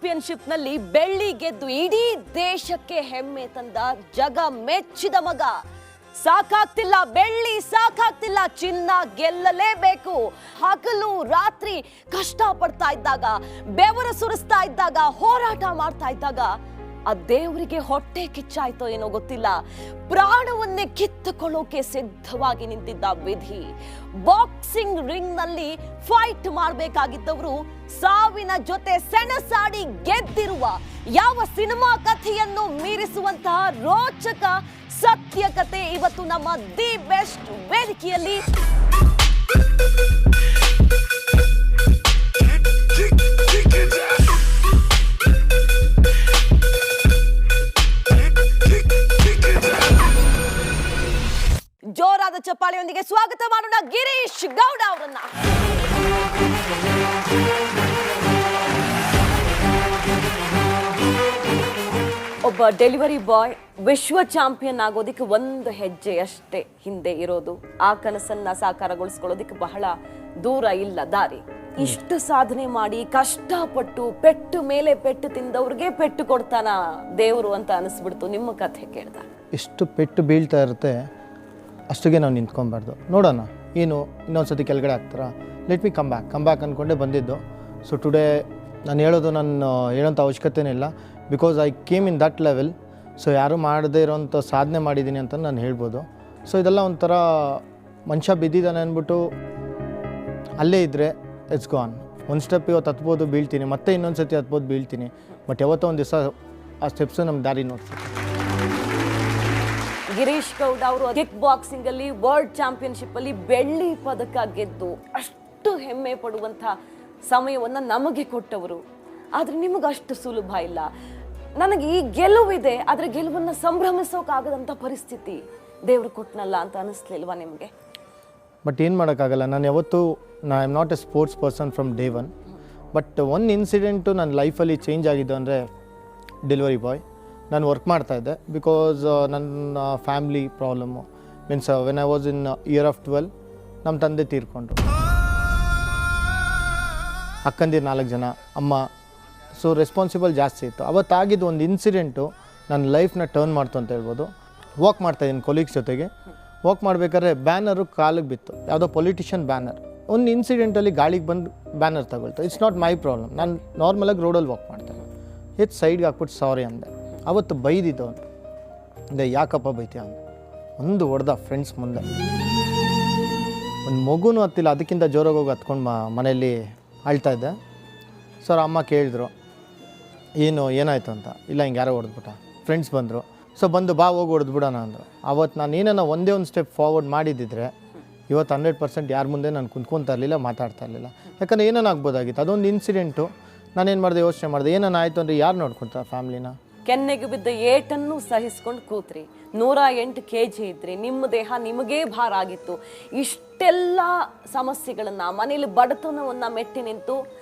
ಚಾಂಪಿಯನ್ಶಿಪ್ನಲ್ಲಿ ಬೆಳ್ಳಿ ಗೆದ್ದು ಇಡೀ ದೇಶಕ್ಕೆ ಹೆಮ್ಮೆ ತಂದ ಜಗ ಮೆಚ್ಚಿದ ಮಗ. ಸಾಕಾಗ್ತಿಲ್ಲ ಬೆಳ್ಳಿ, ಸಾಕಾಗ್ತಿಲ್ಲ ಚಿನ್ನ, ಗೆಲ್ಲಲೇಬೇಕು. ಹಗಲು ರಾತ್ರಿ ಕಷ್ಟ ಪಡ್ತಾ ಇದ್ದಾಗ, ಬೆವರು ಸುರಿಸ್ತಾ ಇದ್ದಾಗ, ಹೋರಾಟ ಮಾಡ್ತಾ ಇದ್ದಾಗ ಆ ದೇವರಿಗೆ ಹೊಟ್ಟೆ ಕಿಚ್ಚಾಯ್ತೋ ಏನೋ ಗೊತ್ತಿಲ್ಲ, ಪ್ರಾಣವನ್ನೇ ಕಿತ್ತುಕೊಳ್ಳೋಕೆ ಸಿದ್ಧವಾಗಿ ನಿಂತಿದ್ದ ವಿಧಿ. ಬಾಕ್ಸಿಂಗ್ ರಿಂಗ್ ನಲ್ಲಿ ಫೈಟ್ ಮಾಡಬೇಕಾಗಿದ್ದವರು ಸಾವಿನ ಜೊತೆ ಸೆಣಸಾಡಿ ಗೆದ್ದಿರುವ ಯಾವ ಸಿನಿಮಾ ಕಥೆಯನ್ನು ಮೀರಿಸುವಂತಹ ರೋಚಕ ಸತ್ಯ ಕತೆ ಇವತ್ತು ನಮ್ಮ ದಿ ಬೆಸ್ಟ್ ವೇದಿಕೆಯಲ್ಲಿ. ಜೋರಾದ ಚಪ್ಪಾಳೆಯೊಂದಿಗೆ ಸ್ವಾಗತ ಮಾಡೋಣ ಗಿರೀಶ್ ಗೌಡ ಅವರನ್ನ. ಒಬ್ಬ ಡೆಲಿವರಿ ಬಾಯ್ ವಿಶ್ವ ಚಾಂಪಿಯನ್ ಆಗೋದಿಕ್ಕೆ ಒಂದು ಹೆಜ್ಜೆ ಅಷ್ಟೇ ಹಿಂದೆ ಇರೋದು. ಆ ಕನಸನ್ನ ಸಾಕಾರಗೊಳಿಸ್ಕೊಳ್ಳೋದಿಕ್ಕೆ ಬಹಳ ದೂರ ಇಲ್ಲ ದಾರಿ. ಇಷ್ಟು ಸಾಧನೆ ಮಾಡಿ ಕಷ್ಟಪಟ್ಟು ಪೆಟ್ಟು ಮೇಲೆ ಪೆಟ್ಟು ತಿಂದವ್ರಿಗೆ ಪೆಟ್ಟು ಕೊಡ್ತಾನ ದೇವರು ಅಂತ ಅನಿಸ್ಬಿಡ್ತು ನಿಮ್ಮ ಕಥೆ ಕೇಳಿದಾಗ. ಎಷ್ಟು ಪೆಟ್ಟು ಬೀಳ್ತಾ ಇರುತ್ತೆ ಅಷ್ಟಿಗೆ ನಾವು ನಿಂತ್ಕೊಬಾರ್ದು. ನೋಡೋಣ ಏನು ಇನ್ನೊಂದು ಸತಿ ಕೆಳಗಡೆ ಆಗ್ತಾರಾ, ಲೆಟ್ ಮಿ ಕಮ್ ಬ್ಯಾಕ್ ಅಂದ್ಕೊಂಡೆ ಬಂದಿದ್ದು. ಸೊ ಟುಡೇ ನಾನು ಹೇಳೋಂಥ ಅವಶ್ಯಕತೆನೇ ಇಲ್ಲ, because I came in that level. So ಯಾರೂ ಮಾಡದೇ ಇರೋಂಥ ಸಾಧನೆ ಮಾಡಿದ್ದೀನಿ ಅಂತ ನಾನು ಹೇಳ್ಬೋದು. ಸೊ ಇದೆಲ್ಲ ಒಂಥರ ಮನುಷ್ಯ ಬಿದ್ದಿದ್ದಾನೆ ಅಂದ್ಬಿಟ್ಟು ಅಲ್ಲೇ ಇದ್ದರೆ ಇಟ್ಸ್ ಗಾನ್. ಒಂದು ಸ್ಟೆಪ್ ಇವತ್ತು ಹತ್ಬೋದು, ಬೀಳ್ತೀನಿ, ಮತ್ತೆ ಇನ್ನೊಂದು ಸತಿ ಹತ್ಬೋದು, ಬೀಳ್ತೀನಿ. ಬಟ್ ಯಾವತ್ತೋ ಒಂದು ದಿವಸ ಆ ಸ್ಟೆಪ್ಸು ನಮ್ಮ ದಾರಿ ನೋಡ್ತೀನಿ. ಗಿರೀಶ್ ಗೌಡ ಅವರು ಕಿಕ್ ಬಾಕ್ಸಿಂಗ್ ಅಲ್ಲಿ ವರ್ಲ್ಡ್ ಚಾಂಪಿಯನ್ಶಿಪ್ ಅಲ್ಲಿ ಬೆಳ್ಳಿ ಪದಕ ಗೆದ್ದು ಅಷ್ಟು ಹೆಮ್ಮೆ ಪಡುವಂಥ ಸಮಯವನ್ನು ನಮಗೆ ಕೊಟ್ಟವರು. ಆದರೆ ನಿಮಗೆ ಅಷ್ಟು ಸುಲಭ ಇಲ್ಲ. ನನಗೆ ಈ ಗೆಲುವಿದೆ, ಆದರೆ ಗೆಲುವನ್ನು ಸಂಭ್ರಮಿಸೋಕ್ಕಾಗದಂಥ ಪರಿಸ್ಥಿತಿ ದೇವರು ಕೊಟ್ಟನಲ್ಲ ಅಂತ ಅನಿಸ್ಲಿಲ್ವಾ ನಿಮಗೆ? ಬಟ್ ಏನು ಮಾಡೋಕ್ಕಾಗಲ್ಲ. ನಾನು ಯಾವತ್ತೂ I am not A sports person from day one. But ಒಂದು ಇನ್ಸಿಡೆಂಟು ನನ್ನ ಲೈಫಲ್ಲಿ ಚೇಂಜ್ ಆಗಿದ್ದು ಅಂದರೆ ಡೆಲಿವರಿ ಬಾಯ್. ನಾನು ವರ್ಕ್ ಮಾಡ್ತಾಯಿದ್ದೆ ಬಿಕಾಸ್ ನನ್ನ family problem means when I was in year of 12 ನಮ್ಮ ತಂದೆ ತೀರ್ಕೊಂಡ್ರು. ಅಕ್ಕಂದಿರು 4 ಜನ, ಅಮ್ಮ. ಸೊ ರೆಸ್ಪಾನ್ಸಿಬಲ್ ಜಾಸ್ತಿ ಇತ್ತು. ಅವತ್ತಾಗಿದ್ದು ಒಂದು ಇನ್ಸಿಡೆಂಟು ನನ್ನ ಲೈಫ್ನ ಟರ್ನ್ ಮಾಡ್ತು ಅಂತ ಹೇಳ್ಬೋದು. ವಾಕ್ ಮಾಡ್ತಾಯಿದ್ದೀನಿ ಕೊಲೀಗ್ಸ್ ಜೊತೆಗೆ. ವಾಕ್ ಮಾಡಬೇಕಾದ್ರೆ ಬ್ಯಾನರು ಕಾಲಿಗೆ ಬಿತ್ತು, ಯಾವುದೋ ಪೊಲಿಟಿಷಿಯನ್ ಬ್ಯಾನರ್. ಒಂದು ಇನ್ಸಿಡೆಂಟಲ್ಲಿ ಗಾಳಿಗೆ ಬಂದು ಬ್ಯಾನರ್ ತಗೊಳ್ತು. ಇಟ್ಸ್ ನಾಟ್ ಮೈ ಪ್ರಾಬ್ಲಮ್, ನಾನು ನಾರ್ಮಲಾಗಿ ರೋಡಲ್ಲಿ ವಾಕ್ ಮಾಡ್ತೇನೆ. ಹೆಚ್ಚು ಸೈಡ್ಗೆ ಹಾಕ್ಬಿಟ್ಟು ಸಾರಿ ಅಂದೆ. ಅವತ್ತು ಬೈದಿದ್ದು ಅವನು, ಅಂದರೆ ಯಾಕಪ್ಪ ಬೈತೀಯ ಅಂದ. ಒಂದು ಹೊಡೆದ ಫ್ರೆಂಡ್ಸ್ ಮುಂದೆ. ಒಂದು ಮಗುನೂ ಹತ್ತಿಲ್ಲ, ಅದಕ್ಕಿಂತ ಜೋರಾಗಿ ಹೋಗಿ ಹತ್ಕೊಂಡು ಮನೆಯಲ್ಲಿ ಅಳ್ತಾಯಿದ್ದೆ. ಸರ್ ಅಮ್ಮ ಕೇಳಿದ್ರು ಏನಾಯಿತು ಅಂತ. ಇಲ್ಲ ಹಿಂಗೆ ಯಾರೋ ಹೊಡೆದ್ಬಿಟ್ಟ. ಫ್ರೆಂಡ್ಸ್ ಬಂದರು. ಸೊ ಬಂದು ಬಾ ಹೋಗಿ ಹೊಡೆದ್ಬಿಡೋಣ ಅಂದರು. ಅವತ್ತು ನಾನು ಏನಾನ ಒಂದೇ ಒಂದು ಸ್ಟೆಪ್ ಫಾರ್ವರ್ಡ್ ಮಾಡಿದ್ದಿದ್ರೆ ಇವತ್ತು 100% ಯಾರ ಮುಂದೆ ನಾನು ಕುಂತ್ಕೊತಾ ಇರಲಿಲ್ಲ, ಮಾತಾಡ್ತಾ ಇರಲಿಲ್ಲ. ಯಾಕಂದರೆ ಏನಾನ ಆಗ್ಬೋದಾಗಿತ್ತು. ಅದೊಂದು ಇನ್ಸಿಡೆಂಟು. ನಾನೇನು ಮಾಡಿದೆ, ಯೋಚನೆ ಮಾಡಿದೆ, ಏನಾನ ಆಯಿತು ಅಂದರೆ ಯಾರು ನೋಡ್ಕೊತಾರೆ ಫ್ಯಾಮ್ಲಿನ? ಕೆನ್ನೆಗೆ ಬಿದ್ದ ಏಟನ್ನು ಸಹಿಸ್ಕೊಂಡು ಕೂತ್ರಿ. 108 kg ಇದ್ರಿ. ನಿಮ್ಮ ದೇಹ ನಿಮಗೇ ಭಾರ ಆಗಿತ್ತು. ಇಷ್ಟೆಲ್ಲ ಸಮಸ್ಯೆಗಳನ್ನು ಮನೇಲಿ ಬಡತನವನ್ನು ಮೆಟ್ಟಿ ನಿಂತು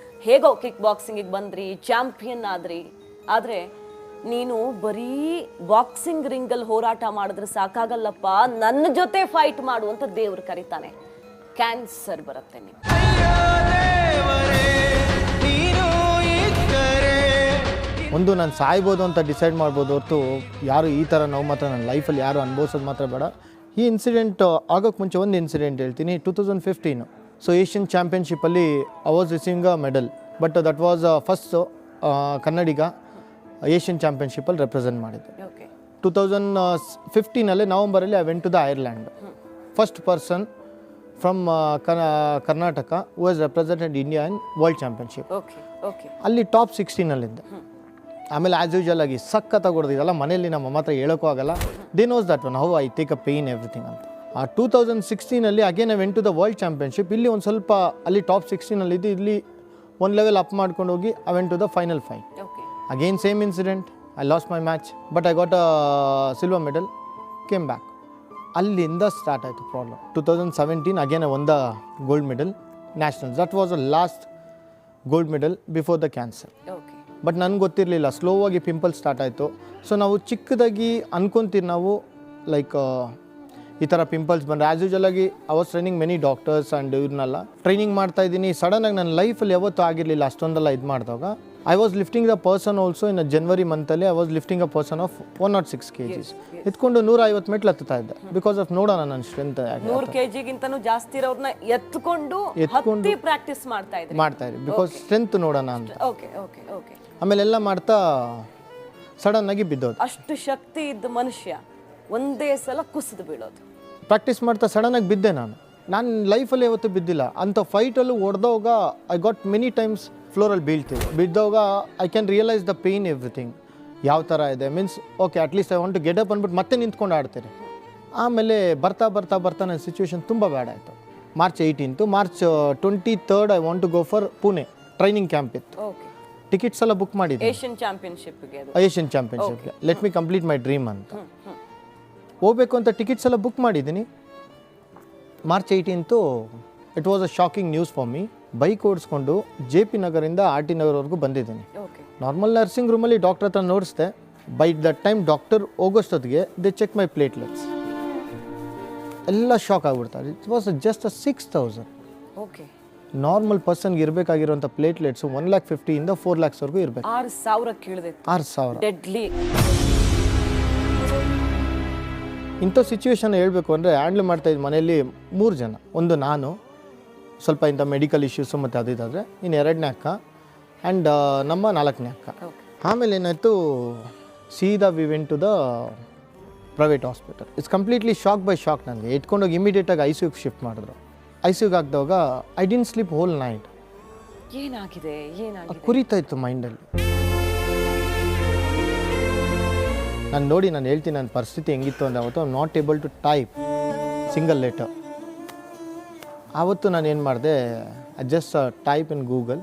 ಹೇಗೋ ಕಿಕ್ ಬಾಕ್ಸಿಂಗಿಗೆ ಬಂದ್ರಿ, ಚಾಂಪಿಯನ್ ಆದ್ರಿ. ಆದರೆ ನೀನು ಬರೀ ಬಾಕ್ಸಿಂಗ್ ರಿಂಗಲ್ಲಿ ಹೋರಾಟ ಮಾಡಿದ್ರೆ ಸಾಕಾಗಲ್ಲಪ್ಪ, ನನ್ನ ಜೊತೆ ಫೈಟ್ ಮಾಡು ಅಂತ ದೇವ್ರು ಕರೀತಾನೆ. ಕ್ಯಾನ್ಸರ್ ಬರುತ್ತೆ ನೀವು. ಒಂದು ನಾನು ಸಾಯ್ಬೋದು ಅಂತ ಡಿಸೈಡ್ ಮಾಡ್ಬೋದು ಹೊರತು ಯಾರು ಈ ಥರ ನೋವು ಮಾತ್ರ ನನ್ನ ಲೈಫಲ್ಲಿ ಯಾರು ಅನುಭವಿಸೋದು ಮಾತ್ರ ಬೇಡ. ಈ ಇನ್ಸಿಡೆಂಟ್ ಆಗೋಕ್ಕೆ ಮುಂಚೆ ಒಂದು ಇನ್ಸಿಡೆಂಟ್ ಹೇಳ್ತೀನಿ. 2015 ಸೊ ಏಷ್ಯನ್ ಚಾಂಪಿಯನ್ಶಿಪ್ಪಲ್ಲಿ I was receiving a medal. But that was first ಕನ್ನಡಿಗ ಏಷ್ಯನ್ ಚಾಂಪಿಯನ್ಶಿಪ್ಪಲ್ಲಿ ರೆಪ್ರೆಸೆಂಟ್ ಮಾಡಿದ್ದೆ. 2015 ನವಂಬರಲ್ಲಿ I went to the Ireland. First person from Karnataka who has represented India in world championship. ಅಲ್ಲಿ ಟಾಪ್ 16ನಲ್ಲಿದ್ದೆ. ಆಮೇಲೆ ಆ್ಯಸ್ ಯೂಶುವಲ್ ಆಗಿ ಸಖತ್ತಾಗಿ ಹೊಡೆದಿದ್ದಲ್ಲ. ಮನೆಯಲ್ಲಿ ನಮ್ಮ ಹತ್ರ ಹೇಳೋಕ್ಕೂ ಆಗಲ್ಲ. They knows that one how I take a pain everything ಅಂತ. ಆ 2016 again I went to the world championship. ಇಲ್ಲಿ ಒಂದು ಸ್ವಲ್ಪ ಅಲ್ಲಿ ಟಾಪ್ 16 ಇಲ್ಲಿ ಒಂದು ಲೆವೆಲ್ ಅಪ್ ಮಾಡ್ಕೊಂಡು ಹೋಗಿ I went to the final fight. Again same incident. I lost my match but I got a silver medal, came back. ಅಲ್ಲಿಂದ start ಆಯಿತು problem. 2017 again I won the gold medal nationals. That was the last gold medal before the cancer. But ನನಗೆ ಗೊತ್ತಿರಲಿಲ್ಲ, slow ಆಗಿ pimple start ಆಯಿತು. So ನಾವು ಚಿಕ್ಕದಾಗಿ ಅನ್ಕೊತೀವಿ ನಾವು like ಈ ಥರ ಪಿಂಪಲ್ಸ್ ಬಂದರೆ. ಆ್ಯಸ್ ಯೂಶುವಲ್ ಆಗಿ I was training many doctors and ಇವ್ರನ್ನೆಲ್ಲ ಟ್ರೈನಿಂಗ್ ಮಾಡ್ತಾಯಿದ್ದೀನಿ. ಸಡನ್ನಾಗಿ ನನ್ನ ಲೈಫಲ್ಲಿ ಯಾವತ್ತೂ ಆಗಿರಲಿಲ್ಲ ಅಷ್ಟೊಂದೆಲ್ಲ ಇದು ಮಾಡಿದಾಗ I was lifting the person also in January ಮಂತಲ್ಲಿ I was lifting a person of 106 kgs. ಎತ್ಕೊಂಡು 150 ಮೆಟ್ಲು ಹತ್ತುತ್ತಾ ಇದ್ದೆ ಬಿಕಾಸ್ ಆಫ್ ನೋಡೋಣ ನನ್ನ ಸ್ಟ್ರೆಂತ್ 100 kg ಜಾಸ್ತಿ ಇರೋರ್ನ ಎತ್ಕೊಂಡು ಹತ್ತಿ ಪ್ರಾಕ್ಟೀಸ್ ಮಾಡ್ತಾ ಇದ್ದೆ ಬಿಕಾಸ್ ಸ್ಟ್ರೆಂತ್ ನೋಡೋಣ ಅಂತ. Okay okay okay. ಆಮೇಲೆ ಎಲ್ಲ ಮಾಡ್ತಾ ಸಡನ್ ಆಗಿ ಬಿದ್ದೋದು. ಅಷ್ಟು ಶಕ್ತಿ ಇದ್ದ ಮನುಷ್ಯ ಒಂದೇ ಸಲ ಕುಸಿದು ಬೀಳೋದು. ಪ್ರಾಕ್ಟೀಸ್ ಮಾಡ್ತಾ ಸಡನ್ ಆಗಿ ಬಿದ್ದೆ ನಾನು ಲೈಫಲ್ಲಿ ಯಾವತ್ತೂ ಬಿದ್ದಿಲ್ಲ. ಅಂಥ ಫೈಟಲ್ಲೂ ಹೊಡೆದವಾಗ ಐ ಗಾಟ್ ಮೆನಿ ಟೈಮ್ಸ್ ಫ್ಲೋರಲ್ಲಿ ಬಿದ್ದವಾಗ I can realise the pain everything ಯಾವ ಥರ ಇದೆ. Means okay at least I want to get up ಅಂದ್ಬಿಟ್ಟು ಮತ್ತೆ ನಿಂತ್ಕೊಂಡು ಆಡ್ತೀರಿ. ಆಮೇಲೆ ಬರ್ತಾ ನನ್ನ ಸಿಚುವೇಶನ್ ತುಂಬ ಬ್ಯಾಡ್ ಆಯಿತು. March 23rd I want to go for Pune training camp ಇತ್ತು. ಟಿಕೆಟ್ಸ್ ಎಲ್ಲ ಬುಕ್ ಮಾಡಿದ್ದೆ ಏಷ್ಯನ್ ಚಾಂಪಿಯನ್ಶಿಪ್ಗೆ. Let me complete my dream ಅಂತ ಹೋಗ್ಬೇಕು ಅಂತ ಟಿಕೆಟ್ಸ್ ಎಲ್ಲ ಬುಕ್ ಮಾಡಿದ್ದೀನಿ. March 18 it was a shocking news for me. Bike ಓಡಿಸ್ಕೊಂಡು JP ನಗರಿಂದ RT ನಗರವರೆಗೂ ಬಂದಿದ್ದೀನಿ. ನಾರ್ಮಲ್ ನರ್ಸಿಂಗ್ ರೂಮಲ್ಲಿ ಡಾಕ್ಟರ್ ಹತ್ರ ನೋಡಿಸ್ದೆ. ಬೈ ದಟ್ ಟೈಮ್ ಡಾಕ್ಟರ್ ಹೋಗೋಷ್ಟೊತ್ತಿಗೆ ದೇ ಚೆಕ್ ಮೈ ಪ್ಲೇಟ್ಲೆಟ್ಸ್. ಎಲ್ಲ ಶಾಕ್ ಆಗಿಬಿಡ್ತಾರೆ. It was just 6,000. Okay. Normal ಪರ್ಸನ್ಗೆ ಇರಬೇಕಾಗಿರುವಂಥ platelets 1,50,000 ಇಂದ 4 lakhsವರೆಗೂ ಇರಬೇಕು. 6,000 ಕೇಳಿದೆ. 6,000 ಡೆಡ್ಲಿ. ಇಂಥ ಸಿಚುವೇಶನ್ ಹೇಳಬೇಕು ಅಂದರೆ ಹ್ಯಾಂಡ್ಲ್ ಮಾಡ್ತಾಯಿದ್ದು ಮನೆಯಲ್ಲಿ 3 ಜನ. ಒಂದು ನಾನು, ಸ್ವಲ್ಪ ಇಂಥ ಮೆಡಿಕಲ್ ಇಶ್ಯೂಸು ಮತ್ತು ಅದಿದ್ದಾದರೆ ಇನ್ನು 2ನೇ ಅಕ್ಕ ಆ್ಯಂಡ್ ನಮ್ಮ 4ನೇ ಅಕ್ಕ. ಆಮೇಲೆ ಏನಾಯಿತು, ಸೀದಾ we went to the private hospital. It's completely shock by shock. ನನಗೆ ಎತ್ಕೊಂಡೋಗಿ ಇಮಿಡಿಯೇಟಾಗಿ ICUಗೆ ಶಿಫ್ಟ್ ಮಾಡಿದ್ರು. ICUಗೆ ಹಾಕಿದಾಗ I didn't sleep whole night. ಏನಾಗಿದೆ ಕುರಿತಾ ಇತ್ತು ಮೈಂಡಲ್ಲಿ. ನಾನು ಹೇಳ್ತೀನಿ ನನ್ನ ಪರಿಸ್ಥಿತಿ ಹೆಂಗಿತ್ತು ಅಂದರೆ ಅವತ್ತು I am not able to type single letter. ಆವತ್ತು ನಾನು ಏನು ಮಾಡಿದೆ, just type in Google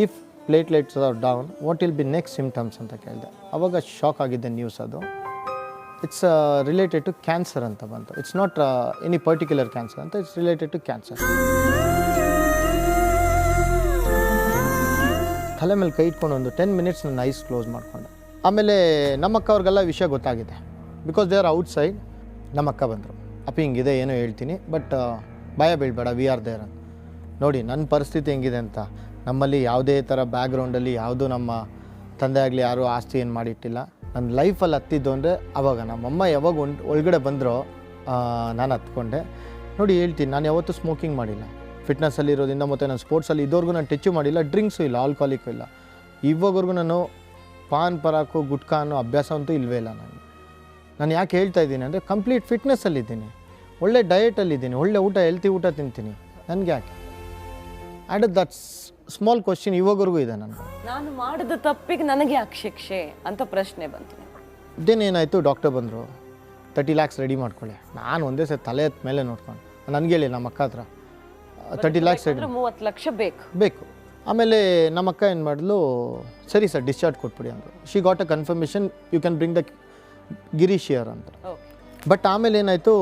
if platelets are down what will be next symptoms ಅಂತ ಕೇಳಿದೆ. ಆವಾಗ ಶಾಕ್ ಆಗಿದ್ದೆ ನ್ಯೂಸ್. ಅದು ಇಟ್ಸ್ ರಿಲೇಟೆಡ್ ಟು ಕ್ಯಾನ್ಸರ್ ಅಂತ ಬಂತು. It's not any particular cancer ಅಂತ, ಇಟ್ಸ್ ರಿಲೇಟೆಡ್ ಟು ಕ್ಯಾನ್ಸರ್. ತಲೆ ಮೇಲೆ ಕೈ ಇಟ್ಕೊಂಡು ಒಂದು 10 minutes ನನ್ನ ಐಸ್ ಕ್ಲೋಸ್ ಮಾಡಿಕೊಂಡೆ. ಆಮೇಲೆ ನಮ್ಮ ಅಕ್ಕ ಅವ್ರಿಗೆಲ್ಲ ವಿಷಯ ಗೊತ್ತಾಗಿದೆ ಬಿಕಾಸ್ ದೇ ಆರ್ ಔಟ್ಸೈಡ್. ನಮ್ಮ ಅಕ್ಕ ಬಂದರು, ಅಪ್ಪಿ ಹಿಂಗಿದೆ ಏನೋ ಹೇಳ್ತೀನಿ ಬಟ್ ಭಯ ಬೀಳ್ಬೇಡ, ವಿ ಆರ್ ದೇರ್ ಅಂತ. ನೋಡಿ ನನ್ನ ಪರಿಸ್ಥಿತಿ ಹೆಂಗಿದೆ ಅಂತ. ನಮ್ಮಲ್ಲಿ ಯಾವುದೇ ಥರ ಬ್ಯಾಕ್ಗ್ರೌಂಡಲ್ಲಿ ಯಾವುದೂ ನಮ್ಮ ತಂದೆ ಆಗಲಿ ಯಾರೂ ಆಸ್ತಿ ಏನು ಮಾಡಿಟ್ಟಿಲ್ಲ. ನನ್ನ ಲೈಫಲ್ಲಿ ಹತ್ತಿದ್ದು ಅಂದರೆ ಆವಾಗ ನಮ್ಮಮ್ಮ ಯಾವಾಗ ಒಳಗಡೆ ಬಂದರೋ ನಾನು ಹತ್ಕೊಂಡೆ. ನೋಡಿ ಹೇಳ್ತೀನಿ, ನಾನು ಯಾವತ್ತೂ ಸ್ಮೋಕಿಂಗ್ ಮಾಡಿಲ್ಲ. ಫಿಟ್ನೆಸ್ಸಲ್ಲಿ ಇರೋದ್ರಿಂದ ಮತ್ತು ನಾನು ಸ್ಪೋರ್ಟ್ಸಲ್ಲಿ ಇದ್ದವರೆಗೂ ನಾನು ಟಚ್ಚು ಮಾಡಿಲ್ಲ. ಡ್ರಿಂಕ್ಸು ಇಲ್ಲ, ಆಲ್ಕೋಹಾಲಿಕ್ಕು ಇಲ್ಲ. ಇವಾಗವರೆಗೂ ನಾನು ಪಾನ್ ಪರಾಕು ಗುಟ್ಕಾ ಅನ್ನೋ ಅಭ್ಯಾಸ ಅಂತೂ ಇಲ್ಲವೇ ಇಲ್ಲ ನನಗೆ. ನಾನು ಯಾಕೆ ಹೇಳ್ತಾ ಇದ್ದೀನಿ ಅಂದರೆ ಕಂಪ್ಲೀಟ್ ಫಿಟ್ನೆಸ್ಸಲ್ಲಿದ್ದೀನಿ, ಒಳ್ಳೆ ಡಯಟಲ್ಲಿದ್ದೀನಿ, ಒಳ್ಳೆ ಊಟ ಹೆಲ್ತಿ ಊಟ ತಿಂತೀನಿ. ನನಗೆ ಯಾಕೆ ಆ್ಯಂಡ್ ದಟ್ಸ್ ಸ್ಮಾಲ್ ಕ್ವಶನ್ ಇವಾಗವರೆಗೂ ಇದೆ ನನಗೆ. ನಾನು ಮಾಡಿದ ತಪ್ಪಿಗೆ ನನಗೆ ಯಾಕೆ ಶಿಕ್ಷೆ ಅಂತ ಪ್ರಶ್ನೆ ಬಂತು. ಇದೇನೇನಾಯಿತು, ಡಾಕ್ಟರ್ ಬಂದರು, 30 lakhs ರೆಡಿ ಮಾಡ್ಕೊಳ್ಳಿ. ನಾನು ಒಂದೇ ಸರಿ ತಲೆ ಎತ್ತ ಮೇಲೆ ನೋಡ್ಕೊಂಡು ನನಗೆ ಹೇಳಿ ನಮ್ಮ ಅಕ್ಕ ಹತ್ರ 30 lakhs ರೆಡಿ, 30 ಲಕ್ಷ ಬೇಕು. ಆಮೇಲೆ ನಮ್ಮ ಅಕ್ಕ ಏನು ಮಾಡಿದ್ಲು, ಸರಿ ಸರ್ ಡಿಸ್ಚಾರ್ಜ್ ಕೊಟ್ಬಿಡಿ ಅಂದರು. She got a confirmation you can bring the Girish here ಅಂತ. ಬಟ್ ಆಮೇಲೆ ಏನಾಯಿತು,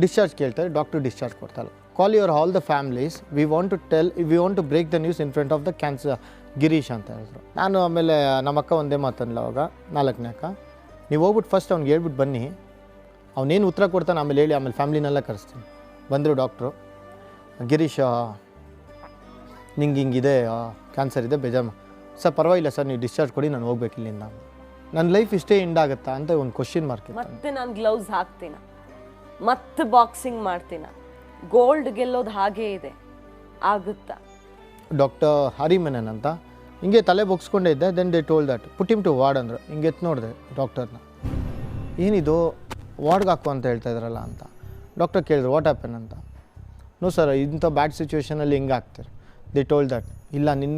ಡಿಸ್ಚಾರ್ಜ್ ಕೇಳ್ತಾರೆ, ಡಾಕ್ಟರ್ ಡಿಸ್ಚಾರ್ಜ್ ಕೊಡ್ತಾರೆ. Call your all the families, we want to break the news in front of the cancer Girish ಅಂತ ಹೇಳಿದ್ರು. ನಾನು ಆಮೇಲೆ ನಮ್ಮ ಅಕ್ಕ ಒಂದೇ ಮಾತಲ್ಲ ಅವಾಗ, 4ನೇ ಅಕ್ಕ, ನೀವು ಹೋಗ್ಬಿಟ್ಟು ಫಸ್ಟ್ ಅವ್ನಿಗೆ ಹೇಳ್ಬಿಟ್ಟು ಬನ್ನಿ, ಅವನೇನು ಉತ್ತರ ಕೊಡ್ತಾನೆ ಆಮೇಲೆ ಹೇಳಿ, ಆಮೇಲೆ ಫ್ಯಾಮ್ಲಿನೆಲ್ಲ ಕರೆಸ್ತೀನಿ. ಬಂದರು ಡಾಕ್ಟ್ರು, ಗಿರೀಶ್ ನಿಂಗೆ ಹಿಂಗಿದೆ, ಕ್ಯಾನ್ಸರ್ ಇದೆ, ಬೇಜಾರು. ಸರ್ ಪರವಾಗಿಲ್ಲ ಸರ್, ನೀವು ಡಿಸ್ಚಾರ್ಜ್ ಕೊಡಿ, ನಾನು ಹೋಗ್ಬೇಕು ಇಲ್ಲಿಂದ. ನನ್ನ ಲೈಫ್ ಇಷ್ಟೇ ಎಂಡ್ ಆಗುತ್ತಾ ಅಂತ ಒಂದು ಕ್ವಶನ್ ಮಾರ್ಕ್. ಮತ್ತೆ ನಾನು ಗ್ಲೌಸ್ ಹಾಕ್ತೀನ, ಮತ್ತೆ ಬಾಕ್ಸಿಂಗ್ ಮಾಡ್ತೀನ, ಗೋಲ್ಡ್ ಗೆಲ್ಲೋದು ಹಾಗೇ ಇದೆ, ಆಗುತ್ತಾ? ಡಾಕ್ಟರ್ ಹರಿಮನನ್ ಅಂತ ಹಿಂಗೆ ತಲೆ ಬೊಗ್ಸ್ಕೊಂಡೇ ಇದ್ದೆ. Then they told that put him to ward ಅಂದರು. ಹಿಂಗೆ ಎತ್ತು ನೋಡಿದೆ ಡಾಕ್ಟರ್ನ, ಏನಿದು ವಾರ್ಡ್ಗೆ ಹಾಕು ಅಂತ ಹೇಳ್ತಾ ಇದ್ರಲ್ಲ ಅಂತ. ಡಾಕ್ಟರ್ ಕೇಳಿದ್ರು ವಾಟ್ ಹ್ಯಾಪನ್ ಅಂತ. ನೋ ಸರ್, ಇಂಥ ಬ್ಯಾಡ್ ಸಿಚುವೇಷನಲ್ಲಿ ಹಿಂಗೆ ಆಗ್ತಾರೆ. ದೇ ಟೋಲ್ಡ್ ದಟ್ ಇಲ್ಲ, ನಿನ್ನ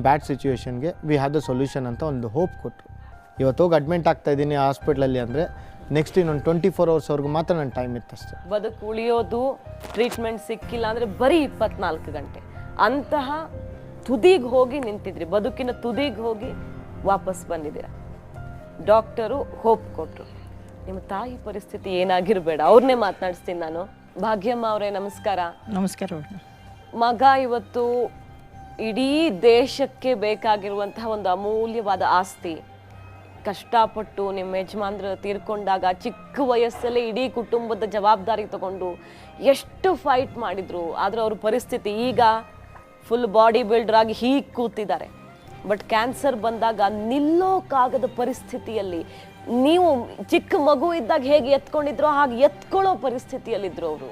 ಬ್ಯಾಡ್ ಸಿಚುವೇಷನ್ಗೆ ವಿ ಹ್ಯಾವ್ ದ ಸೊಲ್ಯೂಷನ್ ಅಂತ ಒಂದು ಹೋಪ್ ಕೊಟ್ಟರು. ಇವತ್ತು ಹೋಗಿ ಅಡ್ಮಿಂಟ್ ಆಗ್ತಾಯಿದ್ದೀನಿ ಹಾಸ್ಪಿಟ್ಲಲ್ಲಿ ಅಂದರೆ ನೆಕ್ಸ್ಟ್ ಇನ್ನೊಂದು 24 hours ಮಾತ್ರ ನನ್ನ ಟೈಮ್ ಇತ್ತು ಅಷ್ಟೇ. ಬದುಕು ಉಳಿಯೋದು, ಟ್ರೀಟ್ಮೆಂಟ್ ಸಿಕ್ಕಿಲ್ಲ ಅಂದರೆ ಬರೀ 24 ಗಂಟೆ. ಅಂತಹ ತುದಿಗೆ ಹೋಗಿ ನಿಂತಿದ್ರಿ, ಬದುಕಿನ ತುದಿಗೆ ಹೋಗಿ ವಾಪಸ್ ಬಂದಿದ್ದೀರ. ಡಾಕ್ಟರು ಹೋಪ್ ಕೊಟ್ಟರು. ನಿಮ್ಮ ತಾಯಿ ಪರಿಸ್ಥಿತಿ ಏನಾಗಿರಬೇಡ, ಅವ್ರನ್ನೇ ಮಾತನಾಡಿಸ್ತೀನಿ ನಾನು. ಭಾಗ್ಯಮ್ಮ ಅವರೇ ನಮಸ್ಕಾರ. ನಮಸ್ಕಾರ. ಮಗ ಇವತ್ತು ಇಡೀ ದೇಶಕ್ಕೆ ಬೇಕಾಗಿರುವಂತಹ ಒಂದು ಅಮೂಲ್ಯವಾದ ಆಸ್ತಿ, ಕಷ್ಟಪಟ್ಟು ನಿಮ್ಮ ಯಜಮಾನ್ರು ತೀರ್ಕೊಂಡಾಗ ಚಿಕ್ಕ ವಯಸ್ಸಲ್ಲೇ ಇಡೀ ಕುಟುಂಬದ ಜವಾಬ್ದಾರಿ ತಗೊಂಡು ಎಷ್ಟು ಫೈಟ್ ಮಾಡಿದ್ರು. ಆದರೆ ಅವ್ರ ಪರಿಸ್ಥಿತಿ ಈಗ ಫುಲ್ ಬಾಡಿ ಬಿಲ್ಡರ್ ಆಗಿ ಹೀಗೆ ಕೂತಿದ್ದಾರೆ. ಬಟ್ ಕ್ಯಾನ್ಸರ್ ಬಂದಾಗ ನಿಲ್ಲೋಕ್ಕಾಗದ ಪರಿಸ್ಥಿತಿಯಲ್ಲಿ, ನೀವು ಚಿಕ್ಕ ಮಗು ಇದ್ದಾಗ ಹೇಗೆ ಎತ್ಕೊಂಡಿದ್ರೋ ಹಾಗೆ ಎತ್ಕೊಳ್ಳೋ ಪರಿಸ್ಥಿತಿಯಲ್ಲಿದ್ರು ಅವರು.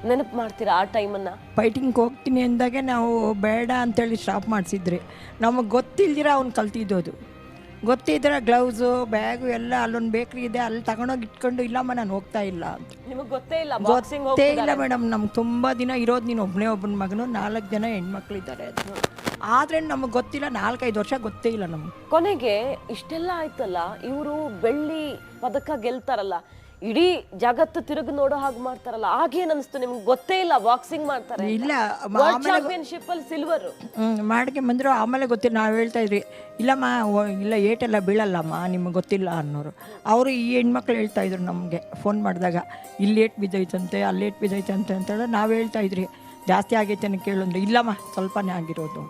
ನೆನಪು ಮಾಡ್ತೀರಾ ಆ ಟೈಮನ್ನು? ಫೈಟಿಂಗ್ ಹೋಗ್ತೀನಿ ಅಂದಾಗೆ ನಾವು ಬೇಡ ಅಂತೇಳಿ ಸ್ಟಾಪ್ ಮಾಡಿಸಿದ್ರಿ. ನಮಗೆ ಗೊತ್ತಿಲ್ದಿರ ಅವ್ನು ಕಲ್ತಿದ್ದೋದು. ಗೊತ್ತಿದ್ರೆ ಗ್ಲೌಸು ಬ್ಯಾಗು ಎಲ್ಲ ಅಲ್ಲೊಂದು ಬೇಕ್ರಿ ಇದೆ, ಅಲ್ಲಿ ತಗೊಂಡೋಗಿ ಇಟ್ಕೊಂಡು ಇಲ್ಲಮ್ಮ ನಾನು ಹೋಗ್ತಾ ಇಲ್ಲ ಅಂತ. ನಿಮಗೆ ಗೊತ್ತೇ ಇಲ್ಲ? ಗೊತ್ತೇ ಇಲ್ಲ ಮೇಡಮ್. ನಮ್ಗೆ ತುಂಬ ದಿನ ಇರೋದು ನೀನು ಒಬ್ಬನ ಮಗನು, 4 ಜನ ಹೆಣ್ಮಕ್ಳಿದ್ದಾರೆ. ಆದರೆ ನಮಗೆ ಗೊತ್ತಿಲ್ಲ, 4-5 ವರ್ಷ ಗೊತ್ತೇ ಇಲ್ಲ ನಮ್ಗೆ. ಕೊನೆಗೆ ಇಷ್ಟೆಲ್ಲ ಆಯ್ತಲ್ಲ, ಇವರು ಬೆಳ್ಳಿ ಪದಕ ಗೆಲ್ತಾರಲ್ಲ, ಇಡೀ ಜಗತ್ತು ತಿರುಗಿ ನೋಡೋ ಹಾಗೆ ಮಾಡ್ತಾರಲ್ಲ, ಆಗೇನ್ ಅನಿಸ್ತು ನಿಮ್ಗೆ? ಗೊತ್ತೇ ಇಲ್ಲ ಬಾಕ್ಸಿಂಗ್ ಮಾಡ್ತಾರೆ. ಇಲ್ಲ, ಚಾಂಪಿಯನ್ಶಿಪ್ ಅಲ್ಲಿ ಸಿಲ್ವರ್ ಮಾಡಿಕೆ ಬಂದರು. ಆಮೇಲೆ ಗೊತ್ತಿಲ್ಲ, ನಾವು ಹೇಳ್ತಾ ಇದ್ರಿ ಇಲ್ಲಮ್ಮ ಇಲ್ಲ ಏಟೆಲ್ಲ ಬೀಳಲ್ಲಮ್ಮ ನಿಮಗೆ ಗೊತ್ತಿಲ್ಲ ಅನ್ನೋರು. ಅವರು ಈ ಹೆಣ್ಮಕ್ಳು ಹೇಳ್ತಾ ಇದ್ರು ನಮಗೆ ಫೋನ್ ಮಾಡಿದಾಗ, ಇಲ್ಲಿ ಏಟ್ ಬಿದ್ದೈತಂತೆ, ಅಲ್ಲಿ ಏಟ್ ಬಿದ್ದೈತಂತೆ ಅಂತೇಳಿ ನಾವು ಹೇಳ್ತಾ ಇದ್ರಿ. ಜಾಸ್ತಿ ಆಗೈತೆ ಅಂತ ಕೇಳಿದ್ರೆ ಇಲ್ಲಮ್ಮ ಸ್ವಲ್ಪನೇ ಆಗಿರೋದು.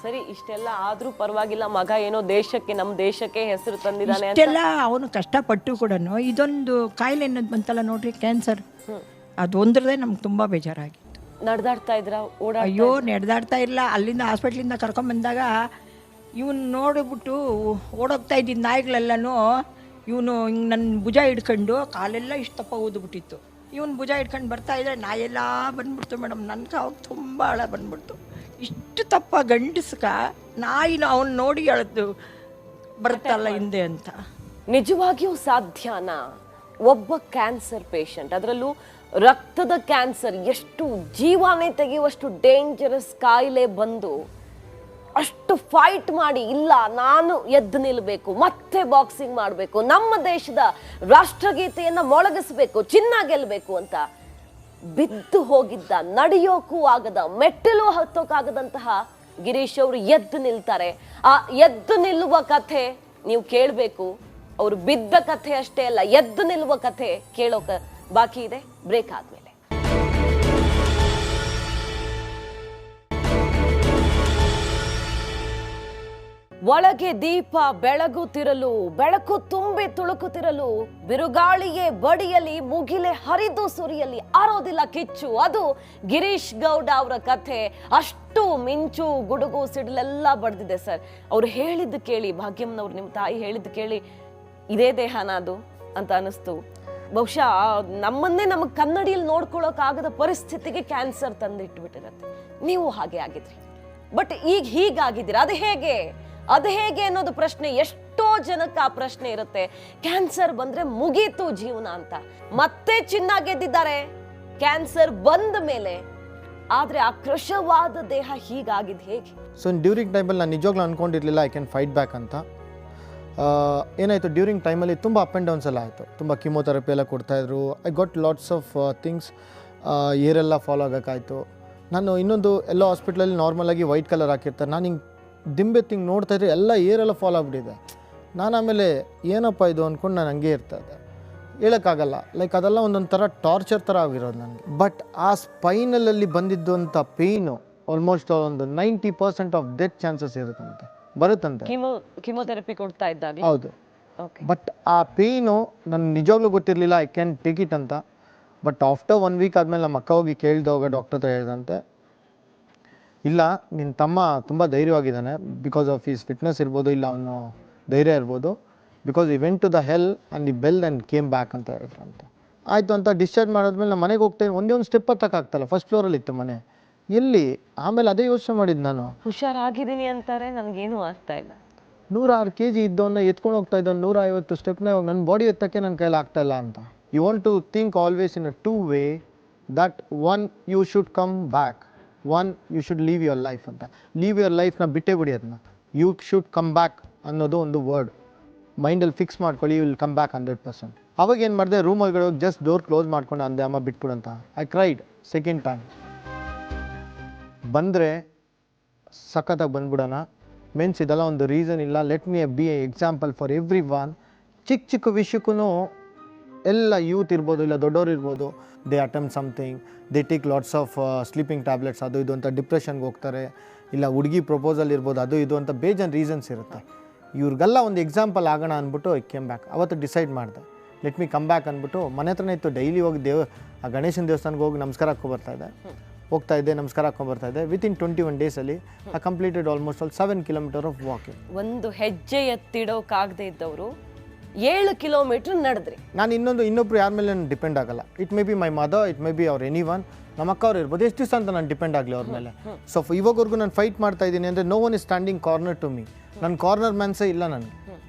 ಸರಿ, ಇಷ್ಟೆಲ್ಲ ಆದ್ರೂ ಪರವಾಗಿಲ್ಲ, ಮಗ ಏನೋ ದೇಶಕ್ಕೆ, ನಮ್ಮ ದೇಶಕ್ಕೆ ಹೆಸರು ತಂದಿದ್ದಾನೆ. ಇಷ್ಟೆಲ್ಲ ಅವನು ಕಷ್ಟಪಟ್ಟು ಕೂಡ ಇದೊಂದು ಕಾಯಿಲೆ ಅನ್ನೋದು ಬಂತಲ್ಲ ನೋಡ್ರಿ, ಕ್ಯಾನ್ಸರ್, ಅದು ಒಂದ್ರದೇ ನಮ್ಗೆ ತುಂಬ ಬೇಜಾರಾಗಿತ್ತು. ನಡೆದಾಡ್ತಾ ಇದ್ರ? ಅಯ್ಯೋ ನಡೆದಾಡ್ತಾ ಇಲ್ಲ. ಅಲ್ಲಿಂದ ಹಾಸ್ಪಿಟ್ಲಿಂದ ಕರ್ಕೊಂಬಂದಾಗ ಇವನು ನೋಡಿಬಿಟ್ಟು ಓಡೋಗ್ತಾ ಇದ್ದಿದ್ದು ನಾಯಿಗಳೆಲ್ಲನೂ ಇವನು ಹಿಂಗೆ ನನ್ನ ಭುಜ ಹಿಡ್ಕೊಂಡು ಕಾಲೆಲ್ಲ ಇಷ್ಟಪ್ಪ ಊದ್ಬಿಟ್ಟಿತ್ತು. ಇವನು ಭುಜ ಹಿಡ್ಕೊಂಡು ಬರ್ತಾ ಇದ್ರೆ ನಾಯೆಲ್ಲ ಬಂದ್ಬಿಡ್ತು ಮೇಡಮ್. ನನಗೆ ಅವಾಗ ತುಂಬ ಹಳ ಬಂದ್ಬಿಡ್ತು. ಇಷ್ಟು ತಪ್ಪ ಗಂಡಸ್ಕ ನಾಯಿನ ಅವನು ನೋಡಿ ಹೇಳದ್ದು ಬರುತ್ತಲ್ಲ ಹಿಂದೆ ಅಂತ. ನಿಜವಾಗಿಯೂ ಸಾಧ್ಯನಾ? ಒಬ್ಬ ಕ್ಯಾನ್ಸರ್ ಪೇಷಂಟ್, ಅದರಲ್ಲೂ ರಕ್ತದ ಕ್ಯಾನ್ಸರ್, ಎಷ್ಟು ಜೀವನೇ ತೆಗೆಯುವಷ್ಟು ಡೇಂಜರಸ್ ಕಾಯಿಲೆ ಬಂದು ಅಷ್ಟು ಫೈಟ್ ಮಾಡಿ, ಇಲ್ಲ ನಾನು ಎದ್ದು ನಿಲ್ಲಬೇಕು, ಮತ್ತೆ ಬಾಕ್ಸಿಂಗ್ ಮಾಡಬೇಕು, ನಮ್ಮ ದೇಶದ ರಾಷ್ಟ್ರಗೀತೆಯನ್ನು ಮೊಳಗಿಸ್ಬೇಕು, ಚಿನ್ನ ಗೆಲ್ಲಬೇಕು ಅಂತ ಬಿದ್ದು ಹೋಗಿದ್ದ, ನಡೆಯೋಕ್ಕೂ ಆಗದ, ಮೆಟ್ಟಿಲು ಹತ್ತೋಕ್ಕಾಗದಂತಹ ಗಿರೀಶ್ ಅವರು ಎದ್ದು ನಿಲ್ತಾರೆ. ಆ ಎದ್ದು ನಿಲ್ಲುವ ಕಥೆ ನೀವು ಕೇಳಬೇಕು. ಅವರು ಬಿದ್ದ ಕಥೆ ಅಷ್ಟೇ ಅಲ್ಲ, ಎದ್ದು ನಿಲ್ಲುವ ಕಥೆ ಕೇಳೋಕ ಬಾಕಿ ಇದೆ. ಬ್ರೇಕ್ ಆದ್ಮೇಲೆ ಒಳಗೆ ದೀಪ ಬೆಳಗುತ್ತಿರಲು, ಬೆಳಕು ತುಂಬಿ ತುಳುಕುತ್ತಿರಲು, ಬಿರುಗಾಳಿಯೇ ಬಡಿಯಲಿ, ಮುಗಿಲೆ ಹರಿದು ಸುರಿಯಲಿ, ಆರೋದಿಲ್ಲ ಕಿಚ್ಚು. ಅದು ಗಿರೀಶ್ ಗೌಡ ಅವರ ಕಥೆ. ಅಷ್ಟು ಮಿಂಚು, ಗುಡುಗು, ಸಿಡಿಲೆಲ್ಲ ಬಡ್ದಿದೆ ಸರ್. ಅವ್ರು ಹೇಳಿದ್ದು ಕೇಳಿ, ಭಾಗ್ಯಮ್ಮನವ್ರು ನಿಮ್ಮ ತಾಯಿ ಹೇಳಿದ್ದು ಕೇಳಿ, ಇದೇ ದೇಹನ ಅದು ಅಂತ ಅನಿಸ್ತು. ಬಹುಶಃ ನಮ್ಮನ್ನೇ ನಮಗೆ ಕನ್ನಡಿಯಲ್ಲಿ ನೋಡ್ಕೊಳ್ಳೋಕ್ಕಾಗದ ಪರಿಸ್ಥಿತಿಗೆ ಕ್ಯಾನ್ಸರ್ ತಂದಿಟ್ಬಿಟ್ಟಿರತ್ತೆ. ನೀವು ಹಾಗೆ ಆಗಿದ್ರಿ, ಬಟ್ ಈಗ ಹೀಗಾಗಿದ್ದೀರಾ. ಅದು ಹೇಗೆ ಅನ್ನೋದು ಪ್ರಶ್ನೆ. ಎಷ್ಟೋ ಜನಕ್ಕೆ ಆ ಪ್ರಶ್ನೆ ಇರುತ್ತೆ. ಕ್ಯಾನ್ಸರ್ ಬಂದ್ರೆ ಮುಗೀತು ಜೀವನ ಅಂತ. ಮತ್ತೆ ಚಿನ್ನ ಗೆದ್ದಿದ್ದಾರೆ ಕ್ಯಾನ್ಸರ್ ಬಂದ ಮೇಲೆ. ಆದ್ರೆ ಆ ಕೃಶವಾದ ದೇಹ ಹೀಗಾಗಿದ್ದು ಹೇಗೆ? ಸೊ ಡ್ಯೂರಿಂಗ್ ಟೈಮಲ್ಲಿ ನಾನು ನಿಜವಾಗ್ಲೂ ಅಂದ್ಕೊಂಡಿರಲಿಲ್ಲ ಐ ಕ್ಯಾನ್ ಫೈಟ್ ಬ್ಯಾಕ್ ಅಂತ. ಏನಾಯಿತು, ಡ್ಯೂರಿಂಗ್ ಟೈಮಲ್ಲಿ ತುಂಬ ಅಪ್ ಆ್ಯಂಡ್ ಡೌನ್ಸ್ ಎಲ್ಲ ಆಯಿತು. ತುಂಬ ಕೀಮೋಥೆರಪಿ ಎಲ್ಲ ಕೊಡ್ತಾಯಿದ್ರು. I got lots of things. ಏರೆಲ್ಲ ಫಾಲೋ ಆಗೋಕ್ಕಾಯಿತು. ನಾನು ಇನ್ನೊಂದು ಎಲ್ಲೋ ಹಾಸ್ಪಿಟ್ಲಲ್ಲಿ ನಾರ್ಮಲಾಗಿ ವೈಟ್ ಕಲರ್ ಹಾಕಿರ್ತಾರೆ. ನಾನು ಹಿಂಗೆ ದಿಂಬೆ ತಿಂಗ್ ನೋಡ್ತಾಯಿದ್ರೆ ಎಲ್ಲ ಏರೆಲ್ಲ ಫಾಲೋ ಆಗಿಬಿಟ್ಟಿದೆ. ನಾನು ಆಮೇಲೆ ಏನಪ್ಪ ಇದು ಅಂದ್ಕೊಂಡು ನಾನು ಹಂಗೆ ಇರ್ತದೆ, ಹೇಳೋಕ್ಕಾಗಲ್ಲ. ಲೈಕ್ ಅದೆಲ್ಲ ಒಂದೊಂದು ಥರ ಟಾರ್ಚರ್ ಥರ ಆಗಿರೋದು ನನಗೆ. ಬಟ್ ಆ ಸ್ಪೈನಲಲ್ಲಿ ಬಂದಿದ್ದಂಥ ಪೇಯ್ನು ಆಲ್ಮೋಸ್ಟ್ ಒಂದು 90% ಆಫ್ ಡೆತ್ ಚಾನ್ಸಸ್ ಬರುತ್ತಂತೆ ಕೀಮೋಥೆರಪಿ ಕೊಡ್ತಾ ಇದ್ದಾಗ. ಹೌದು. ಬಟ್ ಆ ಪೇಯ್ನು ನನಗೆ ನಿಜವಾಗ್ಲೂ ಗೊತ್ತಿರಲಿಲ್ಲ ಐ ಕ್ಯಾನ್ ಟೇಕ್ ಇಟ್ ಅಂತ. ಬಟ್ ಆಫ್ಟರ್ 1 ವೀಕ್ ಆದಮೇಲೆ ನಮ್ಮ ಅಕ್ಕ ಹೋಗಿ ಕೇಳಿದವಾಗ ಡಾಕ್ಟರ್ ಹತ್ರ ಹೇಳಿದಂತೆ, ಇಲ್ಲ ನಿನ್ನ ತಮ್ಮ ತುಂಬ ಧೈರ್ಯವಾಗಿದ್ದಾನೆ, ಬಿಕಾಸ್ ಆಫ್ ಈಸ್ ಫಿಟ್ನೆಸ್ ಇರ್ಬೋದು, ಇಲ್ಲ ಅವನು ಧೈರ್ಯ ಇರ್ಬೋದು, because he went to the hell and the bell and came back ಅಂತ ಹೇಳಿದ್ರು ಅಂತ. ಆಯಿತು ಅಂತ ಡಿಸ್ಚಾರ್ಜ್ ಮಾಡಿದ್ಮೇಲೆ ನಾನು ಮನೆಗೆ ಹೋಗ್ತೇನೆ. ಒಂದೇ ಒಂದು ಸ್ಟೆಪ್ ಹತ್ತಕ್ಕಾಗ್ತಲ್ಲ, ಫಸ್ಟ್ ಫ್ಲೋರಲ್ಲಿ ಇತ್ತು ಮನೆ. ಎಲ್ಲಿ ಆಮೇಲೆ ಅದೇ ಯೋಚನೆ ಮಾಡಿದ್ದು ನಾನು. ಹುಷಾರಾಗಿದ್ದೀನಿ ಅಂತಾರೆ, ನನಗೇನು ಆಗ್ತಾ ಇಲ್ಲ. 106 kg ಇದ್ದವನ್ನ ಎತ್ಕೊಂಡು ಹೋಗ್ತಾ ಇದ್ದವನು 150 ಸ್ಟೆಪ್ನ ಇವಾಗ ನನ್ನ ಬಾಡಿ ಎತ್ತಕ್ಕೆ ನನ್ನ ಕೈಲಿ ಆಗ್ತಾ ಇಲ್ಲ ಅಂತ. You want to think always in a 2 way. That one you should come back, one you should leave your life ಅಂತ. ಲೀವ್ ಯುವರ್ ಲೈಫ್ನ ಬಿಟ್ಟೇ ಬಿಡಿ ಅದನ್ನ. ಯು ಶುಡ್ ಕಮ್ ಬ್ಯಾಕ್ ಅನ್ನೋದು ಒಂದು ವರ್ಡ್ ಮೈಂಡಲ್ಲಿ ಫಿಕ್ಸ್ ಮಾಡ್ಕೊಳ್ಳಿ. You will come back 100%. ಅವಾಗ ಏನು ಮಾಡಿದೆ, ರೂಮೊಳಗಡೆ ಹೋಗಿ ಜಸ್ಟ್ ಡೋರ್ ಕ್ಲೋಸ್ ಮಾಡ್ಕೊಂಡು ಅಂದೆ, ಅಮ್ಮ ಬಿಟ್ಬಿಡು ಅಂತ. I cried second time. ಬಂದರೆ ಸಖತ್ತಾಗಿ ಬಂದ್ಬಿಡೋಣ ಮೀನ್ಸ್ ಇದೆಲ್ಲ ಒಂದು ರೀಸನ್ ಇಲ್ಲ. Let me B A example for every one. ಚಿಕ್ಕ ಚಿಕ್ಕ ವಿಷಯಕ್ಕೂ ಎಲ್ಲ ಯೂತ್ ಇರ್ಬೋದು, ಇಲ್ಲ ದೊಡ್ಡವ್ರು ಇರ್ಬೋದು, they attempt something, they take lots of sleeping tablets, ಅದು ಇದು ಅಂತ ಡಿಪ್ರೆಷನ್ಗೆ ಹೋಗ್ತಾರೆ. ಇಲ್ಲ ಹುಡುಗಿ ಪ್ರಪೋಸಲ್ ಇರ್ಬೋದು, ಅದು ಇದು ಅಂತ ಬೇಜಾನ್ ರೀಸನ್ಸ್ ಇರುತ್ತೆ. ಇವ್ರಿಗೆಲ್ಲ ಒಂದು ಎಕ್ಸಾಂಪಲ್ ಆಗೋಣ ಅಂದ್ಬಿಟ್ಟು ಐ ಕೇಮ್ ಬ್ಯಾಕ್. ಅವತ್ತು ಡಿಸೈಡ್ ಮಾಡಿದೆ, ಲೆಟ್ ಮಿ ಕಮ್ ಬ್ಯಾಕ್ ಅಂದ್ಬಿಟ್ಟು. ಮನೆ ಹತ್ರನೇ ಇತ್ತು, ಡೈಲಿ ಹೋಗಿ ಆ ಗಣೇಶನ ದೇವಸ್ಥಾನಕ್ಕೆ ಹೋಗಿ ನಮಸ್ಕಾರ ಹಾಕೋ ಬರ್ತಾಯಿದ್ದೆ. ಹೋಗ್ತಾ ಇದ್ದೆ, ನಮಸ್ಕಾರ ಹಾಕೊಂಡ್ಬರ್ತಾ ಇದ್ದೆ. ವಿತಿನ್ 21 ಡೇಸಲ್ಲಿ I completed almost 7 kilometre of walking. ಒಂದು ಹೆಜ್ಜೆ ಎತ್ತಿಡೋಕ್ಕಾಗದೇ ಇದ್ದವರು 7 ಕಿಲೋಮೀಟರ್ ನಡೆದ್ರಿ. ನಾನು ಇನ್ನೊಬ್ರು ಯಾರ ಮೇಲೆ ನಾನು ಡಿಪೆಂಡ್ ಆಗಲ್ಲ. It may be my mother, it may be ಅವ್ರು ಎನಿವನ್, ನಮ್ಮ ಅಕ್ಕ ಅವ್ರು ಇರ್ಬೋದು. ಎಷ್ಟು ದಿವಸ ಅಂತ ನಾನು ಡಿಪೆಂಡ್ ಆಗಲಿ ಅವ್ರ ಮೇಲೆ. ಸೊ ಇವಾಗವರೆಗೂ ನಾನು ಫೈಟ್ ಮಾಡ್ತಾ ಇದ್ದೀನಿ ಅಂದರೆ no one is standing corner to me. ನನ್ನ ಕಾರ್ನರ್ ಮ್ಯಾನ್ಸೇ ಇಲ್ಲ, ನನಗೆ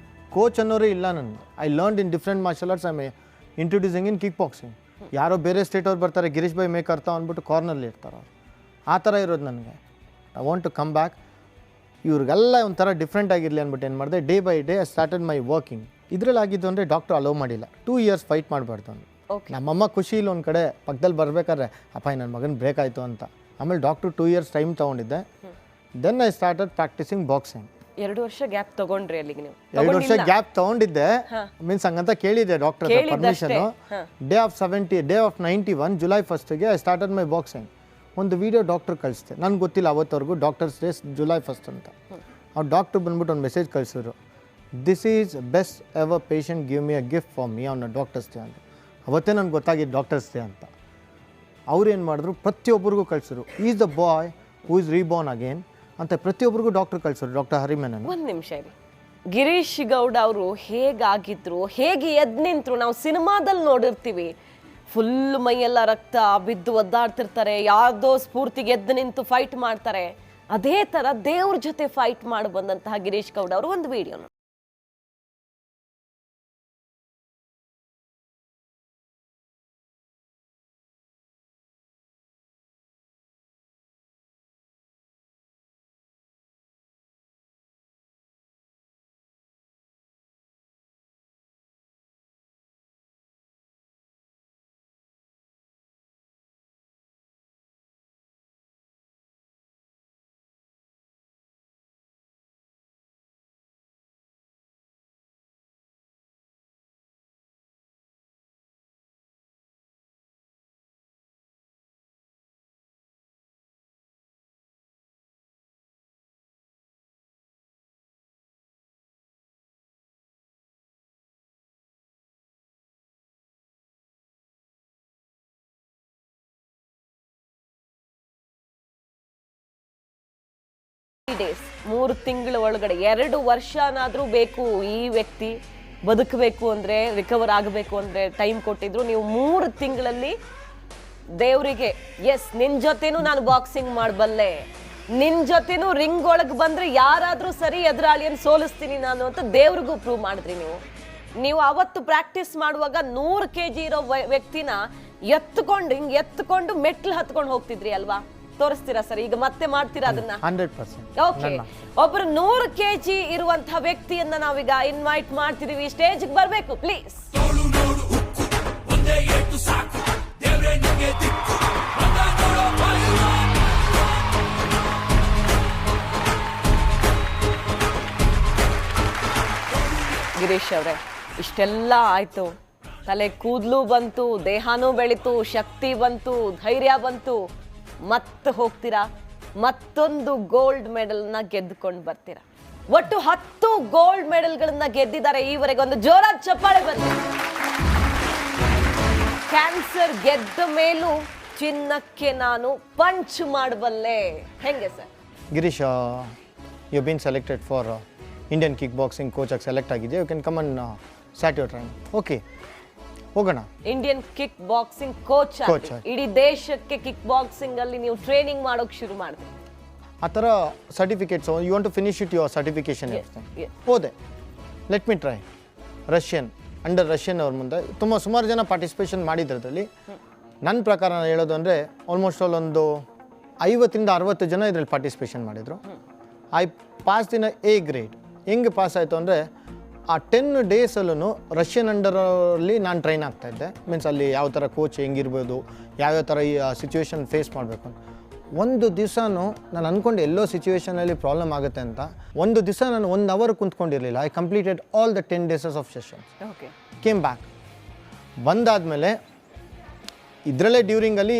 ಕೋಚ್ ಅನ್ನೋರೇ ಇಲ್ಲ. ನನಗೆ I learned in different martial arts. I introducing in kick boxing. ಯಾರೋ ಬೇರೆ ಸ್ಟೇಟ್ ಅವ್ರು ಬರ್ತಾರೆ, ಗಿರೀಶ್ ಭಾಯ್ ಮೇಕರ್ತಾ ಅಂದ್ಬಿಟ್ಟು ಕಾರ್ನಲ್ಲಿ ಇರ್ತಾರೆ ಅವ್ರು. ಆ ಥರ ಇರೋದು ನನಗೆ. I want to come back. ಇವ್ರಿಗೆಲ್ಲ ಒಂಥರ ಡಿಫ್ರೆಂಟ್ ಆಗಿರಲಿ ಅಂದ್ಬಿಟ್ಟು ಏನು ಮಾಡಿದೆ, day by day I started my working. ಇದರಲ್ಲಿ ಆಗಿದ್ದು ಅಂದರೆ ಡಾಕ್ಟ್ರ್ ಅಲೋ ಮಾಡಿಲ್ಲ. 2 years ಫೈಟ್ ಮಾಡಬಾರ್ದು ಅಂದು. ನಮ್ಮಮ್ಮ ಖುಷಿಲಿ ಒಂದು ಕಡೆ ಪಕ್ಕದಲ್ಲಿ ಬರಬೇಕಾದ್ರೆ ಅಪ್ಪ ನನ್ನ ಮಗನ ಬ್ರೇಕ್ ಆಯಿತು ಅಂತ. ಆಮೇಲೆ ಡಾಕ್ಟ್ರು 2 years ಟೈಮ್ ತೊಗೊಂಡಿದ್ದೆ. Then I started practicing boxing. 2 ವರ್ಷ ಗ್ಯಾಪ್ ತಗೊಂಡ್ರಿ ಅಲ್ಲಿಗೆ ನೀವು? 2 ವರ್ಷ ಗ್ಯಾಪ್ ತೊಗೊಂಡಿದ್ದೆ. ಮೀನ್ಸ್ ಹಂಗಂತ ಕೇಳಿದ್ದೆ doctor permission. Day of 91 July 1ಗೆ ಐ ಸ್ಟಾರ್ಟೆಡ್ ಮೈ ಬಾಕ್ಸಿಂಗ್. ಒಂದು ವೀಡಿಯೋ ಡಾಕ್ಟ್ರ್ ಕಳಿಸ್ದೆ. ನನಗೆ ಗೊತ್ತಿಲ್ಲ ಅವತ್ತವರೆಗೂ ಡಾಕ್ಟರ್ಸ್ ಡೇ ಜುಲೈ 1 ಅಂತ. ಅವ್ರು ಡಾಕ್ಟ್ರ್ ಬಂದ್ಬಿಟ್ಟು ಒಂದು ಮೆಸೇಜ್ ಕಳಿಸಿದ್ರು, this is best ever patient give me a gift for me on doctors day ಅಂತ. ಅವತ್ತೇ ನನಗೆ ಗೊತ್ತಾಗಿದ್ದು ಡಾಕ್ಟರ್ಸ್ ಡೇ ಅಂತ. ಅವ್ರು ಏನು ಮಾಡಿದ್ರು, ಪ್ರತಿಯೊಬ್ಬರಿಗೂ ಕಳಿಸಿದ್ರು, is the boy who is ರೀಬೋರ್ನ್ again ಅಂತ ಪ್ರತಿಯೊಬ್ಬರಿಗೂ ಡಾಕ್ಟ್ರ್ ಕಳಿಸಿದ್ರು. ಡಾಕ್ಟರ್ ಹರಿಮೇನನ್. ಒಂದು ನಿಮಿಷ ರೀ, ಗಿರೀಶ್ ಗೌಡ ಅವರು ಹೇಗಾಗಿದ್ರು, ಹೇಗೆ ಎದ್ದು ನಿಂತರು? ನಾವು ಸಿನಿಮಾದಲ್ಲಿ ನೋಡಿರ್ತೀವಿ, ಫುಲ್ ಮೈಯೆಲ್ಲ ರಕ್ತ ಬಿದ್ದು ಒದ್ದಾಡ್ತಿರ್ತಾರೆ, ಯಾವುದೋ ಸ್ಫೂರ್ತಿಗೆ ಎದ್ದು ನಿಂತು ಫೈಟ್ ಮಾಡ್ತಾರೆ. ಅದೇ ಥರ ದೇವ್ರ ಜೊತೆ ಫೈಟ್ ಮಾಡಿ ಬಂದಂತಹ ಗಿರೀಶ್ ಗೌಡ ಅವರು ಒಂದು ವಿಡಿಯೋ. ಡೇಸ್ 3 ತಿಂಗಳ ಒಳಗಡೆ 2 ವರ್ಷನಾದ್ರೂ ಬೇಕು ಈ ವ್ಯಕ್ತಿ ಬದುಕಬೇಕು ಅಂದ್ರೆ, ರಿಕವರ್ ಆಗಬೇಕು ಅಂದ್ರೆ ಟೈಮ್ ಕೊಟ್ಟಿದ್ರು. ನೀವು 3 ತಿಂಗಳಲ್ಲಿ ದೇವರಿಗೆ ಎಸ್ ನಿನ್ ಜೊತೆನೂ ನಾನು ಬಾಕ್ಸಿಂಗ್ ಮಾಡಬಲ್ಲೆ, ನಿನ್ ಜೊತೆನೂ ರಿಂಗ್ ಒಳಗೆ ಬಂದ್ರೆ ಯಾರಾದ್ರೂ ಸರಿ ಎದುರಾಳಿಯನ್ನು ಸೋಲಿಸ್ತೀನಿ ನಾನು ಅಂತ ದೇವ್ರಿಗೂ ಪ್ರೂವ್ ಮಾಡಿದ್ರಿ ನೀವು ಅವತ್ತು ಪ್ರಾಕ್ಟೀಸ್ ಮಾಡುವಾಗ 100 kg ಇರೋ ವ್ಯಕ್ತಿನ ಎತ್ಕೊಂಡು ಮೆಟ್ಲು ಹತ್ಕೊಂಡು ಹೋಗ್ತಿದ್ರಿ ಅಲ್ವಾ? ತೋರಿಸ್ತೀರಾ ಸರ್? ಈಗ ಮತ್ತೆ ಮಾಡ್ತೀರಾ ಅದನ್ನ? 100%. ಓಕೆ, ಒಬ್ರು 100 kg ಇರುವಂತಹ ವ್ಯಕ್ತಿಯನ್ನ ನಾವೀಗ ಇನ್ವೈಟ್ ಮಾಡ್ತಿದೀವಿ, ಸ್ಟೇಜ್ಗೆ ಬರ್ಬೇಕು ಪ್ಲೀಸ್. ಗಿರೀಶ್ ಅವರೇ, ಇಷ್ಟೆಲ್ಲ ಆಯ್ತು, ತಲೆ ಕೂದಲು ಬಂತು, ದೇಹನೂ ಬೆಳೀತು, ಶಕ್ತಿ ಬಂತು, ಧೈರ್ಯ ಬಂತು, ಮತ್ತೆ ಹೋಗ್ತೀರಾ, ಮತ್ತೊಂದು ಗೋಲ್ಡ್ ಮೆಡಲ್ನ ಗೆದ್ದುಕೊಂಡು ಬರ್ತೀರಾ. ಒಟ್ಟು 10 ಗೋಲ್ಡ್ ಮೆಡಲ್ಗಳನ್ನ ಗೆದ್ದಿದ್ದಾರೆ ಈವರೆಗೆ. ಒಂದು ಜೋರಾದ ಚಪ್ಪಾಳೆ ಬಂದಿದೆ. ಕ್ಯಾನ್ಸರ್ ಗೆದ್ದ ಮೇಲೂ ಚಿನ್ನಕ್ಕೆ ನಾನು ಪಂಚ್ ಮಾಡಬಲ್ಲೆ, ಹೆಂಗೆ sir? Girish, you been selected for Indian kick boxing coach ಆಗಿ ಸೆಲೆಕ್ಟ್ ಆಗಿದೆ. You can come and start your training. Okay, ಹೋಗೋಣ. ಇಂಡಿಯನ್ ಕಿಕ್ ಬಾಕ್ಸಿಂಗ್ ಕೋಚ್ ಇಡೀ ದೇಶಕ್ಕೆ ಕಿಕ್ ಬಾಕ್ಸಿಂಗ್ ಅಲ್ಲಿ ನೀವು ಟ್ರೈನಿಂಗ್ ಮಾಡೋಕೆ ಶುರು ಮಾಡಿದ್ರಿ. ಆ ಥರ certificates you want to finish it your certification ಹೋದೆ. Let me try. Under Russian ಅವ್ರ ಮುಂದೆ ಸುಮಾರು ಜನ ಪಾರ್ಟಿಸಿಪೇಷನ್ ಮಾಡಿದ್ರಲ್ಲಿ. ನನ್ನ ಪ್ರಕಾರ ನಾನು ಹೇಳೋದು ಅಂದರೆ ಆಲ್ಮೋಸ್ಟ್ ಒಂದು 50-60 ಜನ ಇದರಲ್ಲಿ ಪಾರ್ಟಿಸಿಪೇಷನ್ ಮಾಡಿದರು. I pass in a grade. ಹೆಂಗೆ ಪಾಸ್ ಆಯಿತು ಅಂದರೆ, ಆ 10 ಡೇಸಲ್ಲೂ ರಷ್ಯನ್ ಅಂಡರಲ್ಲಿ ನಾನು ಟ್ರೈನ್ ಆಗ್ತಾಯಿದ್ದೆ. ಮೀನ್ಸ್ ಅಲ್ಲಿ ಯಾವ ಥರ ಕೋಚ್ ಹೆಂಗಿರ್ಬೋದು, ಯಾವ್ಯಾವ ಥರ ಈ ಸಿಚುವೇಶನ್ ಫೇಸ್ ಮಾಡಬೇಕು ಅಂತ. ಒಂದು ದಿವಸನೂ ನಾನು ಅಂದ್ಕೊಂಡು ಎಲ್ಲೋ ಸಿಚುವೇಷನಲ್ಲಿ ಪ್ರಾಬ್ಲಮ್ ಆಗುತ್ತೆ ಅಂತ ಒಂದು ದಿವಸ ನಾನು 1 hour ಕುಂತ್ಕೊಂಡಿರಲಿಲ್ಲ. I completed all the 10 days of sessions. Came back. ಬಂದಾದಮೇಲೆ ಇದರಲ್ಲೇ ಡ್ಯೂರಿಂಗಲ್ಲಿ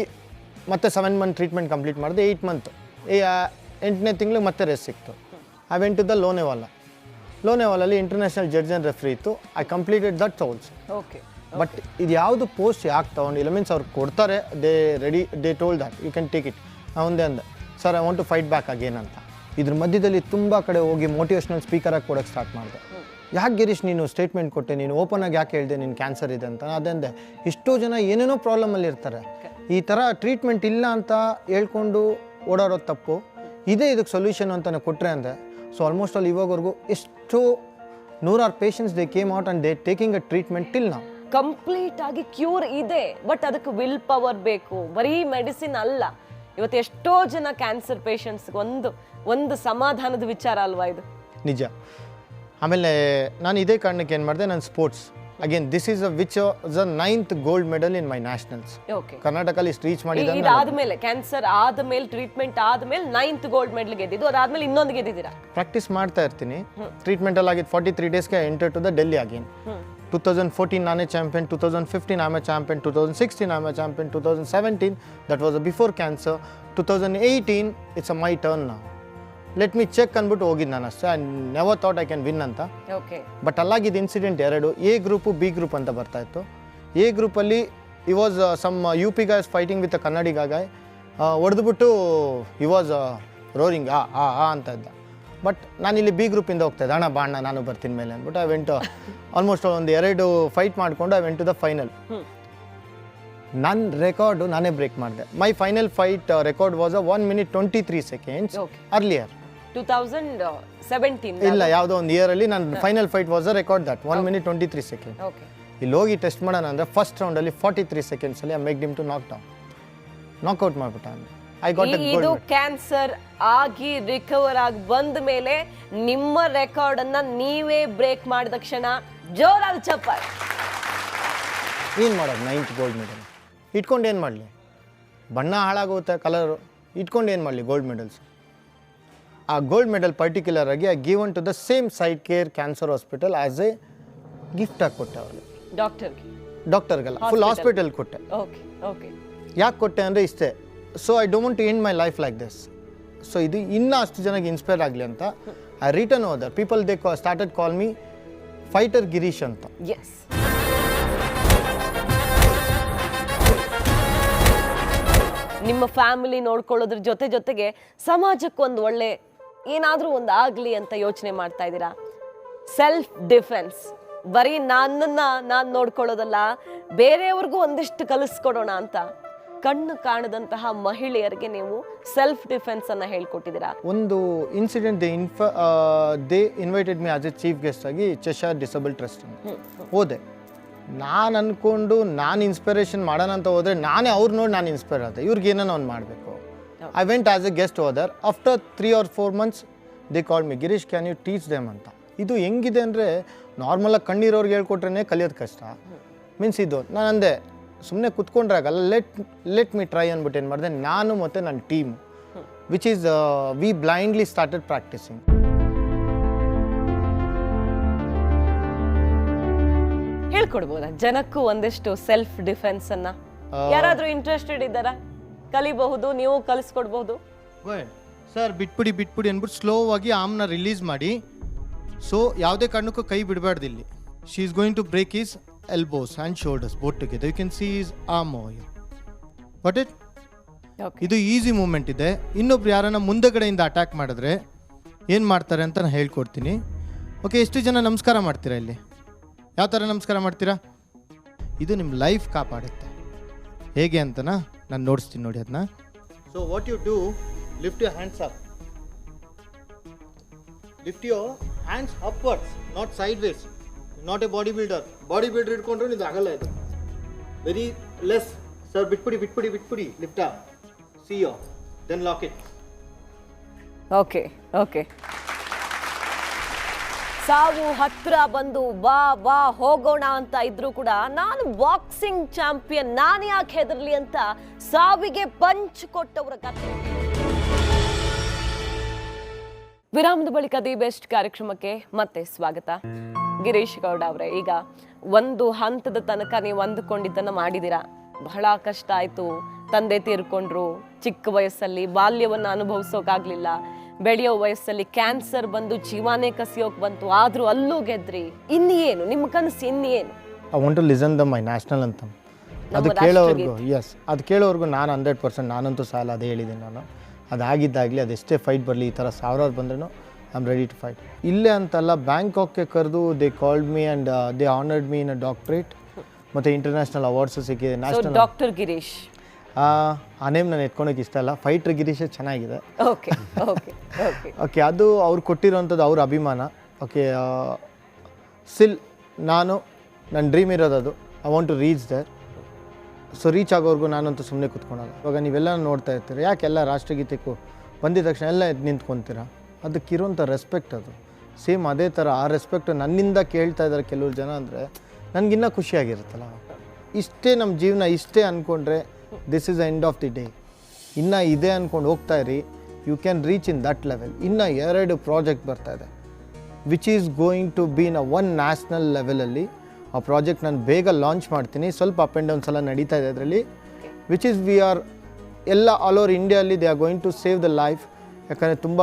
ಮತ್ತೆ 7 month ಟ್ರೀಟ್ಮೆಂಟ್ ಕಂಪ್ಲೀಟ್ ಮಾಡಿದೆ. 8 month 8ನೇ ತಿಂಗಳಿಗೆ ಮತ್ತೆ ರೆಸ್ಟ್ ಸಿಕ್ತು. ಐ ವೆಂಟ್ ಟು ದ ಲೋನೆವಾಲಲ್ಲಿ ಇಂಟರ್ನ್ಯಾಷನಲ್ ಜಡ್ಜ್ ಆ್ಯಂಡ್ ರೆಫ್ರಿ ಇತ್ತು. I completed that also. Okay, but ಇದು ಯಾವುದು ಪೋಸ್ಟ್ ಯಾಕೆ ತೊಗೊಂಡಿಲ್ಲ ಮೀನ್ಸ್ ಅವ್ರು ಕೊಡ್ತಾರೆ, they told that you can take it. ಒಂದೇ ಅಂದೆ sir I want to fight back again ಅಂತ. ಇದ್ರ ಮಧ್ಯದಲ್ಲಿ ತುಂಬ ಕಡೆ ಹೋಗಿ ಮೋಟಿವೇಶ್ನಲ್ ಸ್ಪೀಕರಾಗಿ ಕೊಡೋಕ್ಕೆ ಸ್ಟಾರ್ಟ್ ಮಾಡಿದೆ. ಯಾಕೆ ಗಿರೀಶ್ ನೀನು ಸ್ಟೇಟ್ಮೆಂಟ್ ಕೊಟ್ಟೆ, ನೀನು ಓಪನ್ ಆಗಿ ಯಾಕೆ ಹೇಳಿದೆ ನೀನು ಕ್ಯಾನ್ಸರ್ ಇದೆ ಅಂತ? ಅದಂದೆ ಎಷ್ಟೋ ಜನ ಏನೇನೋ ಪ್ರಾಬ್ಲಮಲ್ಲಿ ಇರ್ತಾರೆ, ಈ ಥರ ಟ್ರೀಟ್ಮೆಂಟ್ ಇಲ್ಲ ಅಂತ ಹೇಳ್ಕೊಂಡು ಓಡಾಡೋದು ತಪ್ಪು, ಇದೇ ಇದಕ್ಕೆ ಸೊಲ್ಯೂಷನ್ ಅಂತ ಕೊಟ್ಟರೆ ಅಂದೆ. ಸೊ ಆಲ್ಮೋಸ್ಟ್ ಆಲ್ ಇವಾಗವರೆಗೂ ಎಷ್ಟೋ 100 patients they came out and they taking a treatment till ನಾವು. ಕಂಪ್ಲೀಟ್ ಆಗಿ ಕ್ಯೂರ್ ಇದೆ, ಬಟ್ ಅದಕ್ಕೆ ವಿಲ್ ಪವರ್ ಬೇಕು, ಬರೀ ಮೆಡಿಸಿನ್ ಅಲ್ಲ. ಇವತ್ತು ಎಷ್ಟೋ ಜನ ಕ್ಯಾನ್ಸರ್ ಪೇಷಂಟ್ಸ್ಗೆ ಒಂದು ಸಮಾಧಾನದ ವಿಚಾರ ಅಲ್ವಾ ಇದು? ನಿಜ. ಆಮೇಲೆ ನಾನು ಇದೇ ಕಾರಣಕ್ಕೆ ಏನು ಮಾಡಿದೆ, ನಾನು sports again this is which the 9th gold medal in my nationals. ಕರ್ನಾಟಕಲ್ಲಿ ರೀಚ್ ಮಾಡಿದ ಇದಾದ್ಮೇಲೆ ಕ್ಯಾನ್ಸರ್ ಆದ್ಮೇಲೆ ಟ್ರೀಟ್ಮೆಂಟ್ ಆದ್ಮೇಲೆ 9th ಗೋಲ್ಡ್ ಮೆಡಲ್ ಗೆದ್ದಿದ್ದು, ಅದಾದ್ಮೇಲೆ ಇನ್ನೊಂದು ಗೆದ್ದಿದ್ದೀರಾ? ಪ್ರಾಕ್ಟೀಸ್ ಮಾಡ್ತಾ ಇರ್ತೀನಿ. ಟ್ರೀಟ್ಮೆಂಟಲ್ಲಿ ಆಗಿದ್ದು 43 ಡೇಸ್ಗೆ enter to the Delhi again. 2014 ನಾನೇ champion, 2015 I am a champion, 2016 I am a champion, 2017 that was before cancer, 2018 it's a my turn now. Let me check ಅಂದ್ಬಿಟ್ಟು ಹೋಗಿದ್ದು ನಾನು ಅಷ್ಟೇ. I never thought I can win ಅಂತ. But ಅಲ್ಲಾಗಿದ್ದು incident ಎರಡು, A group B group ಅಂತ ಬರ್ತಾ ಇತ್ತು. ಎ ಗ್ರೂಪಲ್ಲಿ ಈ was some U P guys fighting with a ಕನ್ನಡಿಗ ಗಾಯ್, ಹೊಡೆದ್ಬಿಟ್ಟು ಈ ವಾಸ್ ರೋರಿಂಗ್ ಅಂತ ಇದ್ದ. ಬಟ್ ನಾನಿಲ್ಲಿ ಬಿ ಗ್ರೂಪಿಂದ ಹೋಗ್ತಾ ಇದ್ದೆ, ಅಣ್ಣ ಬಾಣ ನಾನು ಬರ್ತೀನಿ ಮೇಲೆ ಅಂದ್ಬಿಟ್ಟು ಐ ವೆಂಟ್ ಆಲ್ಮೋಸ್ಟ್ ಒಂದು 2 ಫೈಟ್ ಮಾಡಿಕೊಂಡು I went to the final. ನನ್ನ ರೆಕಾರ್ಡು ನಾನೇ ಬ್ರೇಕ್ ಮಾಡಿದೆ. My final fight record was 1 minute 23 seconds earlier. 2017 ಇಲ್ಲ, ಯಾವುದೋ ಒಂದು ಇಯರಲ್ಲಿ ನನ್ನ final fight was a record that 1 minute 23 seconds. ಇಲ್ಲಿ ಹೋಗಿ ಟೆಸ್ಟ್ ಮಾಡೋಣ ಅಂದರೆ ಫಸ್ಟ್ ರೌಂಡಲ್ಲಿ 43 secondsಲ್ಲಿ I make him to knockout ಮಾಡಿಬಿಟ್ಟ. I got a gold. ಇದು ಕ್ಯಾನ್ಸರ್ ಆಗಿ ರಿಕವರ್ ಆಗಿ ಬಂದ ಮೇಲೆ ನಿಮ್ಮ ರೆಕಾರ್ಡ್ ಅನ್ನ ನೀವೇ ಬ್ರೇಕ್ ಮಾಡಿದ ಕ್ಷಣ ಜೋರಾದ ಚಪ್ಪಾಳೆ. ಏನು ಮಾಡೋದು? 9th ಗೋಲ್ಡ್ ಮೆಡಲ್ ಇಟ್ಕೊಂಡು ಏನು ಮಾಡಲಿ? ಬಣ್ಣ ಹಾಳಾಗುತ್ತೆ, ಕಲರು ಇಟ್ಕೊಂಡು ಏನು ಮಾಡಲಿ? Gold medals. ಆ ಗೋಲ್ಡ್ ಮೆಡಲ್ ಪರ್ಟಿಕ್ಯುಲರ್ ಆಗಿ I given to the same side care cancer hospital as a gift ಆಗಿ ಕೊಟ್ಟೆ ಅವ್ರಿಗೆ. ಡಾಕ್ಟರ್ಗೆಲ್ಲ ಫುಲ್ ಹಾಸ್ಪಿಟಲ್ ಕೊಟ್ಟೆ. ಯಾಕೆ ಕೊಟ್ಟೆ ಅಂದರೆ ಇಷ್ಟೇ, so I don't want to end my life like this. So ಇದು ಇನ್ನೂ ಅಷ್ಟು ಜನಕ್ಕೆ ಇನ್ಸ್ಪೈರ್ ಆಗಲಿ ಅಂತ I return other people they started call me fighter Girish ಅಂತ. ನಿಮ್ಮ ಫ್ಯಾಮಿಲಿ ನೋಡ್ಕೊಳ್ಳೋದ್ರ ಜೊತೆಗೆ ಸಮಾಜಕ್ಕೆ ಒಂದು ಒಳ್ಳೆ ಏನಾದರೂ ಒಂದು ಆಗಲಿ ಅಂತ ಯೋಚನೆ ಮಾಡ್ತಾ ಇದ್ದೀರಾ. ಸೆಲ್ಫ್ ಡಿಫೆನ್ಸ್ ಬರೀ ನಾನು ನೋಡ್ಕೊಳ್ಳೋದಲ್ಲ, ಬೇರೆಯವ್ರಿಗೂ ಒಂದಿಷ್ಟು ಕಲಿಸ್ಕೊಡೋಣ ಅಂತ ಕಣ್ಣು ಕಾಣದಂತಹ ಮಹಿಳೆಯರಿಗೆ ನೀವು ಸೆಲ್ಫ್ ಡಿಫೆನ್ಸ್ ಅನ್ನ ಹೇಳ್ಕೊಟ್ಟಿದ್ದೀರಾ. ಒಂದು incident they invited me as A chief guest ಆಗಿ ಚೆಶರ್ ಡಿಸಬಲ್ ಟ್ರಸ್ಟ್ ಹೋದೆ. ನಾನು ಅಂದ್ಕೊಂಡು ನಾನು ಇನ್ಸ್ಪಿರೇಷನ್ ಮಾಡೋಣ ಅಂತ ಹೋದರೆ ನಾನೇ ಅವ್ರು ನೋಡಿ ನಾನು ಇನ್ಸ್ಪೈರ್ ಆದೆ, ಇವ್ರಿಗೆ ಏನೋ ಒಂದು ಮಾಡಬೇಕು. I went as a guest ಹೋದರ್. After 3 or 4 months they call me, Girish can you teach them ಅಂತ. ಇದು ಹೆಂಗಿದೆ ಅಂದರೆ ನಾರ್ಮಲಾಗಿ ಕಣ್ಣೀರವ್ರಿಗೆ ಹೇಳ್ಕೊಟ್ರೆ ಕಲಿಯೋದು ಕಷ್ಟ. ಮೀನ್ಸ್ ಇದು ನಾನು ಅಂದೆ ಸುಮ್ಮನೆ ಕುತ್ಕೊಂಡ್ರಾಗಲ್ಲ, ಲೆಟ್ ಮಿ ಟ್ರೈ ಅಂದ್ಬಿಟ್ಟು ಏನು ಮಾಡಿದೆ, ನಾನು ಮತ್ತು ನನ್ನ team which is we blindly started practicing. ಹೇಳ್ಕೊಡ್ಬೋದಾ ಜನಕ್ಕೂ ಒಂದಿಷ್ಟು ಸೆಲ್ಫ್ ಡಿಫೆನ್ಸ್ ಅನ್ನ? ಯಾರಾದ್ರೂ ಇಂಟ್ರೆಸ್ಟೆಡ್ ಇದ್ದಾರಾ? ಕಲಿಬಹುದು, ನೀವು ಕಲಿಸ್ಕೊಡ್ಬಹುದು. ಸರ್ ಬಿಟ್ಬಿಡಿ ಅಂದ್ಬಿಟ್ಟು ಸ್ಲೋ ಆಗಿ ಆಮ್ನ ರಿಲೀಸ್ ಮಾಡಿ. ಸೊ ಯಾವುದೇ ಕಾರಣಕ್ಕೂ ಕೈ ಬಿಡಬಾರ್ದು ಇಲ್ಲಿ. She is going to break his elbows and shoulders both together. You can see his arm over here. Got it? Okay. ಇದು ಈಸಿ ಮೂವ್ಮೆಂಟ್ ಇದೆ. ಇನ್ನೊಬ್ರು ಯಾರನ್ನ ಮುಂದಗಡೆಯಿಂದ ಅಟ್ಯಾಕ್ ಮಾಡಿದ್ರೆ ಏನು ಮಾಡ್ತಾರೆ ಅಂತ ನಾನು ಹೇಳ್ಕೊಡ್ತೀನಿ. ಓಕೆ, ಎಷ್ಟು ಜನ ನಮಸ್ಕಾರ ಮಾಡ್ತೀರಾ ಇಲ್ಲಿ? ಯಾವ ಥರ ನಮಸ್ಕಾರ ಮಾಡ್ತೀರಾ? ಇದು ನಿಮ್ಮ ಲೈಫ್ ಕಾಪಾಡುತ್ತೆ. ಹೇಗೆ ಅಂತನಾ ನಾನು ನೋಡಿಸ್ತೀನಿ ನೋಡಿ ಅದನ್ನ. So what you do, lift your hands up. Lift your hands upwards, not sideways. Not a body builder ಇಟ್ಕೊಂಡ್ರು ಇದು ಆಗಲ್ಲ. ಇದು ವೆರಿ ಲೆಸ್. ಸರ್ ಬಿಟ್ಬಿಡಿ lift up, see you then lock it. Okay ಸಾವು ಹತ್ರ ಬಂದು ಬಾ ಹೋಗೋಣ ಅಂತ ಇದ್ರು ಕೂಡ ನಾನು ಬಾಕ್ಸಿಂಗ್ ಚಾಂಪಿಯನ್, ನಾನು ಯಾಕೆ ಹೆದರ್ಲಿ ಅಂತ ಸಾವಿಗೆ ಪಂಚ್ ಕೊಟ್ಟವರ ಕಥೆ. ವಿರಾಮದ ಬಳಿಕ ದಿ ಬೆಸ್ಟ್ ಕಾರ್ಯಕ್ರಮಕ್ಕೆ ಮತ್ತೆ ಸ್ವಾಗತ. ಗಿರೀಶ್ ಗೌಡ ಅವರೇ, ಈಗ ಒಂದು ಹಂತದ ತನಕ ನೀವು ಅಂದುಕೊಂಡಿದ್ದನ್ನು ಮಾಡಿದ್ದೀರಾ. ಬಹಳ ಕಷ್ಟ ಆಯಿತು, ತಂದೆ ತೀರ್ಕೊಂಡ್ರು, ಚಿಕ್ಕ ವಯಸ್ಸಲ್ಲಿ ಬಾಲ್ಯವನ್ನು ಅನುಭವಿಸೋಕ್ಕಾಗಲಿಲ್ಲ, ಬೆಳೆಯೋ ವಯಸ್ಸಲ್ಲಿ ಕ್ಯಾನ್ಸರ್ ಬಂದು ಜೀವಾನೇ ಕಸಿಯೋಕೆ ಬಂತು, ಆದರೂ ಅಲ್ಲೂ ಗೆದ್ರಿ. ಇನ್ನೇನು ನಿಮ್ಮ ಕನಸು? ಇನ್ನೇನು? I want to listen the my national ಅಂತ. ಅದು ಕೇಳೋವರೆಗೂ ಅದು ಕೇಳೋವರೆಗೂ ನಾನು 100% ನಾನಂತೂ ಸಾಲ ಅದೇ ಹೇಳಿದ್ದೀನಿ ನಾನು. ಅದಾಗಿದ್ದಾಗಲಿ ಅದೆಷ್ಟೇ ಫೈಟ್ ಬರಲಿ, ಈ ಥರ ಸಾವಿರಾರು ಬಂದ್ರೂ I am ready to fight. ಇಲ್ಲೇ ಅಂತಲ್ಲ, ಬ್ಯಾಂಕಾಕ್ಗೆ ಕರೆದು they called me and they honoured me in a doctorate, ಮತ್ತು ಇಂಟರ್ನ್ಯಾಷನಲ್ ಅವಾರ್ಡ್ಸು ಸಿಕ್ಕಿದೆ. ನ್ಯಾಷನಲ್ ಡಾಕ್ಟರ್ ಗಿರೀಶ್ ಆ ನೇಮ್ ನಾನು ಎತ್ಕೊಳಕ್ಕೆ ಇಷ್ಟ ಅಲ್ಲ, ಫೈಟ್ರ್ ಗಿರೀಶೇ ಚೆನ್ನಾಗಿದೆ. ಓಕೆ ಓಕೆ ಓಕೆ ಓಕೆ, ಅದು ಅವ್ರು ಕೊಟ್ಟಿರೋಂಥದ್ದು ಅವ್ರ ಅಭಿಮಾನ. ಓಕೆ, ಸ್ಟಿಲ್ ನನ್ನ ಡ್ರೀಮ್ ಇರೋದು I want to reach there. So reach ಆಗೋವರೆಗೂ ನಾನಂತೂ ಸುಮ್ಮನೆ ಕೂತ್ಕೊಳಲ್ಲ. ಇವಾಗ ನೀವೆಲ್ಲ ನೋಡ್ತಾ ಇರ್ತೀರ, ಯಾಕೆಲ್ಲ ರಾಷ್ಟ್ರಗೀತೆ ಬಂದಿದ ತಕ್ಷಣ ಎಲ್ಲ ಎದ್ದು ನಿಂತ್ಕೊತೀರ, ಅದಕ್ಕಿರೋಂಥ ರೆಸ್ಪೆಕ್ಟ್ ಅದು ಸೇಮ್ ಅದೇ ಥರ. ಆ ರೆಸ್ಪೆಕ್ಟ್ ನನ್ನಿಂದ ಕೇಳ್ತಾ ಇದ್ದಾರೆ ಕೆಲವ್ರು ಜನ ಅಂದರೆ ನನಗಿನ್ನೂ ಖುಷಿಯಾಗಿರುತ್ತಲ್ಲ. ಇಷ್ಟೇ ನಮ್ಮ ಜೀವನ, ಇಷ್ಟೇ ಅಂದ್ಕೊಂಡ್ರೆ this is the end of the day. ಇನ್ನೂ ಇದೆ ಅಂದ್ಕೊಂಡು ಹೋಗ್ತಾ ಇರಿ, you can reach in that level. ಇನ್ನೂ 2 ಪ್ರಾಜೆಕ್ಟ್ ಬರ್ತಾಯಿದೆ which is going to be ನ ಒನ್ ನ್ಯಾಷನಲ್ ಲೆವೆಲಲ್ಲಿ. ಆ ಪ್ರಾಜೆಕ್ಟ್ ನಾನು ಬೇಗ ಲಾಂಚ್ ಮಾಡ್ತೀನಿ. ಸ್ವಲ್ಪ ಅಪ್ ಆ್ಯಂಡ್ ಡೌನ್ಸ್ ಎಲ್ಲ ನಡೀತಾ ಇದೆ ಅದರಲ್ಲಿ, ವಿಚ್ ಈಸ್ ವಿ ಆರ್ ಎಲ್ಲ ಆಲ್ ಓವರ್ ಇಂಡಿಯಲ್ಲಿ they are going to save the life. ಯಾಕಂದರೆ ತುಂಬ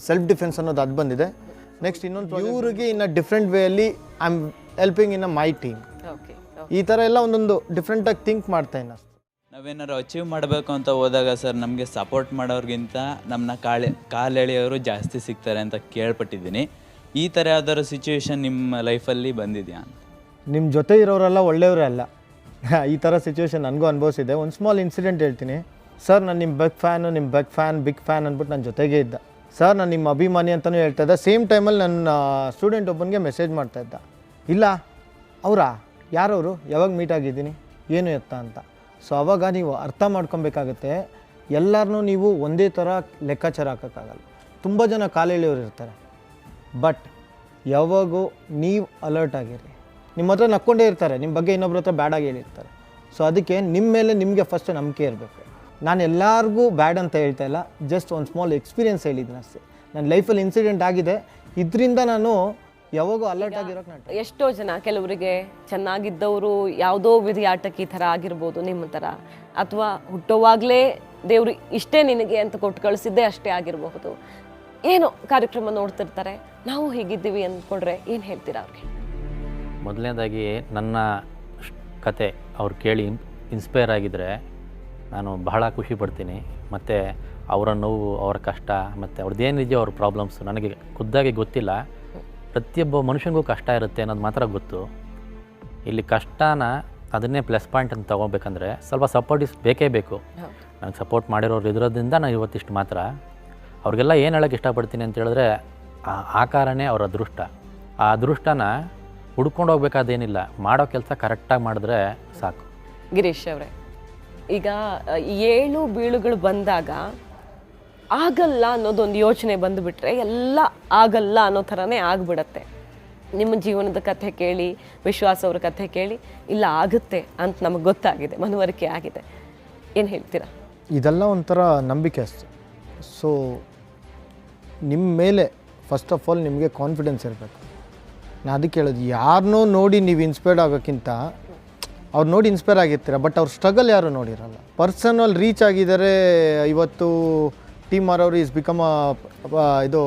ಸೆಲ್ಫ್ ಡಿಫೆನ್ಸ್ ಅನ್ನೋದು ಅದು ಬಂದಿದೆ. ನೆಕ್ಸ್ಟ್ ಇನ್ನೊಂದು ಇವ್ರಿಗೆ ಇನ್ನು ಡಿಫ್ರೆಂಟ್ ವೇಯಲ್ಲಿ I am helping in a my team. ಈ ಥರ ಎಲ್ಲ ಒಂದೊಂದು ಡಿಫ್ರೆಂಟಾಗಿ ಥಿಂಕ್ ಮಾಡ್ತಾಯಿನ. ನಾವೇನಾರು ಅಚೀವ್ ಮಾಡಬೇಕು ಅಂತ ಹೋದಾಗ ಸರ್, ನಮಗೆ ಸಪೋರ್ಟ್ ಮಾಡೋರಿಗಿಂತ ನಮ್ಮನ್ನ ಕಾಲೆಳೆಯೋರು ಜಾಸ್ತಿ ಸಿಗ್ತಾರೆ ಅಂತ ಕೇಳ್ಪಟ್ಟಿದ್ದೀನಿ. ಈ ಥರ ಯಾವ್ದಾದ್ರು ಸಿಚುವೇಶನ್ ನಿಮ್ಮ ಲೈಫಲ್ಲಿ ಬಂದಿದೆಯಾ ಅಂತ? ನಿಮ್ಮ ಜೊತೆ ಇರೋರೆಲ್ಲ ಒಳ್ಳೆಯವರೇ ಅಲ್ಲ. ಈ ಥರ ಸಿಚುವೇಶನ್ ನನಗೂ ಅನುಭವಿಸಿದೆ. ಒಂದು ಸ್ಮಾಲ್ ಇನ್ಸಿಡೆಂಟ್ ಹೇಳ್ತೀನಿ. ಸರ್, ನಾನು ನಿಮ್ಮ ಬಿಗ್ ಫ್ಯಾನ್ ಅಂದ್ಬಿಟ್ಟು ನನ್ನ ಜೊತೆಗೇ ಇದ್ದ. ಸರ್, ನಾನು ನಿಮ್ಮ ಅಭಿಮಾನಿ ಅಂತಲೂ ಹೇಳ್ತಾ ಇದ್ದ. ಸೇಮ್ ಟೈಮಲ್ಲಿ ನನ್ನ ಸ್ಟೂಡೆಂಟ್ ಒಬ್ಬನಿಗೆ ಮೆಸೇಜ್ ಮಾಡ್ತಾಯಿದ್ದ, ಇಲ್ಲ ಅವರಾ ಯಾರವರು, ಯಾವಾಗ ಮೀಟ್ ಆಗಿದ್ದೀನಿ, ಏನು ಎತ್ತ ಅಂತ. ಸೊ ಆವಾಗ ನೀವು ಅರ್ಥ ಮಾಡ್ಕೊಬೇಕಾಗತ್ತೆ, ಎಲ್ಲರನ್ನೂ ನೀವು ಒಂದೇ ಥರ ಲೆಕ್ಕಾಚಾರ ಹಾಕೋಕ್ಕಾಗಲ್ಲ. ತುಂಬ ಜನ ಕಾಲೆಳೆಯೋರು ಇರ್ತಾರೆ, ಬಟ್ ಯಾವಾಗೂ ನೀವು ಅಲರ್ಟ್ ಆಗಿರಿ. ನಿಮ್ಮ ಹತ್ರ ನಕ್ಕೊಂಡೇ ಇರ್ತಾರೆ, ನಿಮ್ಮ ಬಗ್ಗೆ ಇನ್ನೊಬ್ರ ಹತ್ರ ಬ್ಯಾಡಾಗಿ ಹೇಳಿರ್ತಾರೆ. ಸೊ ಅದಕ್ಕೆ ನಿಮ್ಮ ಮೇಲೆ ನಿಮಗೆ ಫಸ್ಟ್ ನಂಬಿಕೆ ಇರಬೇಕು. ನಾನು ಎಲ್ಲರಿಗೂ ಬ್ಯಾಡ್ ಅಂತ ಹೇಳ್ತಾ ಇಲ್ಲ, ಜಸ್ಟ್ ಒಂದು ಸ್ಮಾಲ್ ಎಕ್ಸ್ಪೀರಿಯೆನ್ಸ್ ಹೇಳಿದ್ದೀನಿ ಅಷ್ಟೇ. ನನ್ನ ಲೈಫಲ್ಲಿ ಇನ್ಸಿಡೆಂಟ್ ಆಗಿದೆ, ಇದರಿಂದ ನಾನು ಯಾವಾಗೂ ಅಲರ್ಟ್ ಆಗಿರೋಕೆ ನಾನು. ಎಷ್ಟೋ ಜನ, ಕೆಲವರಿಗೆ ಚೆನ್ನಾಗಿದ್ದವರು ಯಾವುದೋ ವಿಧಿಯಾಟಕ್ಕೆ ಈ ಥರ ಆಗಿರ್ಬೋದು ನಿಮ್ಮ ಥರ, ಅಥವಾ ಹುಟ್ಟೋವಾಗಲೇ ದೇವರು ಇಷ್ಟೇ ನಿನಗೆ ಅಂತ ಕೊಟ್ಟು ಕಳಿಸಿದ್ದೇ ಅಷ್ಟೇ ಆಗಿರಬಹುದು. ಏನೋ ಕಾರ್ಯಕ್ರಮ ನೋಡ್ತಿರ್ತಾರೆ, ನಾವು ಹೀಗಿದ್ದೀವಿ ಅಂದ್ಕೊಂಡ್ರೆ ಏನು ಹೇಳ್ತೀರಾ ಅವ್ರಿಗೆ? ಮೊದಲನೇದಾಗಿ ನನ್ನ ಕತೆ ಅವ್ರು ಕೇಳಿ ಇನ್ಸ್ಪೈರ್ ಆಗಿದ್ದರೆ ನಾನು ಬಹಳ ಖುಷಿ ಪಡ್ತೀನಿ. ಮತ್ತು ಅವರ ನೋವು, ಅವರ ಕಷ್ಟ, ಮತ್ತು ಅವ್ರದ್ದೇನಿದೆಯೋ ಅವ್ರ ಪ್ರಾಬ್ಲಮ್ಸು ನನಗೆ ಖುದ್ದಾಗಿ ಗೊತ್ತಿಲ್ಲ. ಪ್ರತಿಯೊಬ್ಬ ಮನುಷ್ಯನಿಗೂ ಕಷ್ಟ ಇರುತ್ತೆ ಅನ್ನೋದು ಮಾತ್ರ ಗೊತ್ತು. ಇಲ್ಲಿ ಕಷ್ಟನ ಅದನ್ನೇ ಪ್ಲಸ್ ಪಾಯಿಂಟ್ ಅಂತ ತೊಗೊಬೇಕಂದ್ರೆ ಸ್ವಲ್ಪ ಸಪೋರ್ಟ್ ಬೇಕೇ ಬೇಕು. ನನಗೆ ಸಪೋರ್ಟ್ ಮಾಡಿರೋರು ಇರೋದ್ರಿಂದ ನಾನು ಇವತ್ತಿಷ್ಟು ಮಾತ್ರ. ಅವ್ರಿಗೆಲ್ಲ ಏನು ಹೇಳೋಕ್ಕೆ ಇಷ್ಟಪಡ್ತೀನಿ ಅಂತ ಹೇಳಿದ್ರೆ, ಆ ಕಾರಣನೇ ಅವ್ರ ಅದೃಷ್ಟ. ಆ ಅದೃಷ್ಟನ ಹುಡ್ಕೊಂಡು ಹೋಗ್ಬೇಕಾದೇನಿಲ್ಲ, ಮಾಡೋ ಕೆಲಸ ಕರೆಕ್ಟಾಗಿ ಮಾಡಿದ್ರೆ ಸಾಕು. ಗಿರೀಶ್ ಅವರೇ, ಈಗ 7 ಬೀಳುಗಳು ಬಂದಾಗ ಆಗಲ್ಲ ಅನ್ನೋದೊಂದು ಯೋಚನೆ ಬಂದುಬಿಟ್ರೆ ಎಲ್ಲ ಆಗಲ್ಲ ಅನ್ನೋ ಥರನೇ ಆಗಿಬಿಡತ್ತೆ. ನಿಮ್ಮ ಜೀವನದ ಕಥೆ ಕೇಳಿ, ವಿಶ್ವಾಸ ಅವ್ರ ಕಥೆ ಕೇಳಿ, ಇಲ್ಲ ಆಗುತ್ತೆ ಅಂತ ನಮಗೆ ಗೊತ್ತಾಗಿದೆ, ಮನವರಿಕೆ ಆಗಿದೆ. ಏನು ಹೇಳ್ತೀರಾ? ಇದೆಲ್ಲ ಒಂಥರ ನಂಬಿಕೆ ಅಷ್ಟೆ. ಸೊ ನಿಮ್ಮ ಮೇಲೆ ಫಸ್ಟ್ ಆಫ್ ಆಲ್ ನಿಮಗೆ ಕಾನ್ಫಿಡೆನ್ಸ್ ಇರಬೇಕು. ನಾನು ಅದಕ್ಕೆ ಹೇಳೋದು, ಯಾರನ್ನೋ ನೋಡಿ ನೀವು ಇನ್ಸ್ಪೈರ್ಡ್ ಆಗೋಕ್ಕಿಂತ ಅವ್ರು ನೋಡಿ ಇನ್ಸ್ಪೈರ್ ಆಗಿರ್ತೀರ, ಬಟ್ ಅವ್ರ ಸ್ಟ್ರಗಲ್ ಯಾರು ನೋಡಿರಲ್ಲ. ಪರ್ಸನಲ್ ರೀಚ್ ಆಗಿದ್ದಾರೆ. ಇವತ್ತು ಟೀಮ್ ಅವರು ಈಸ್ ಬಿಕಮ್ ಇದು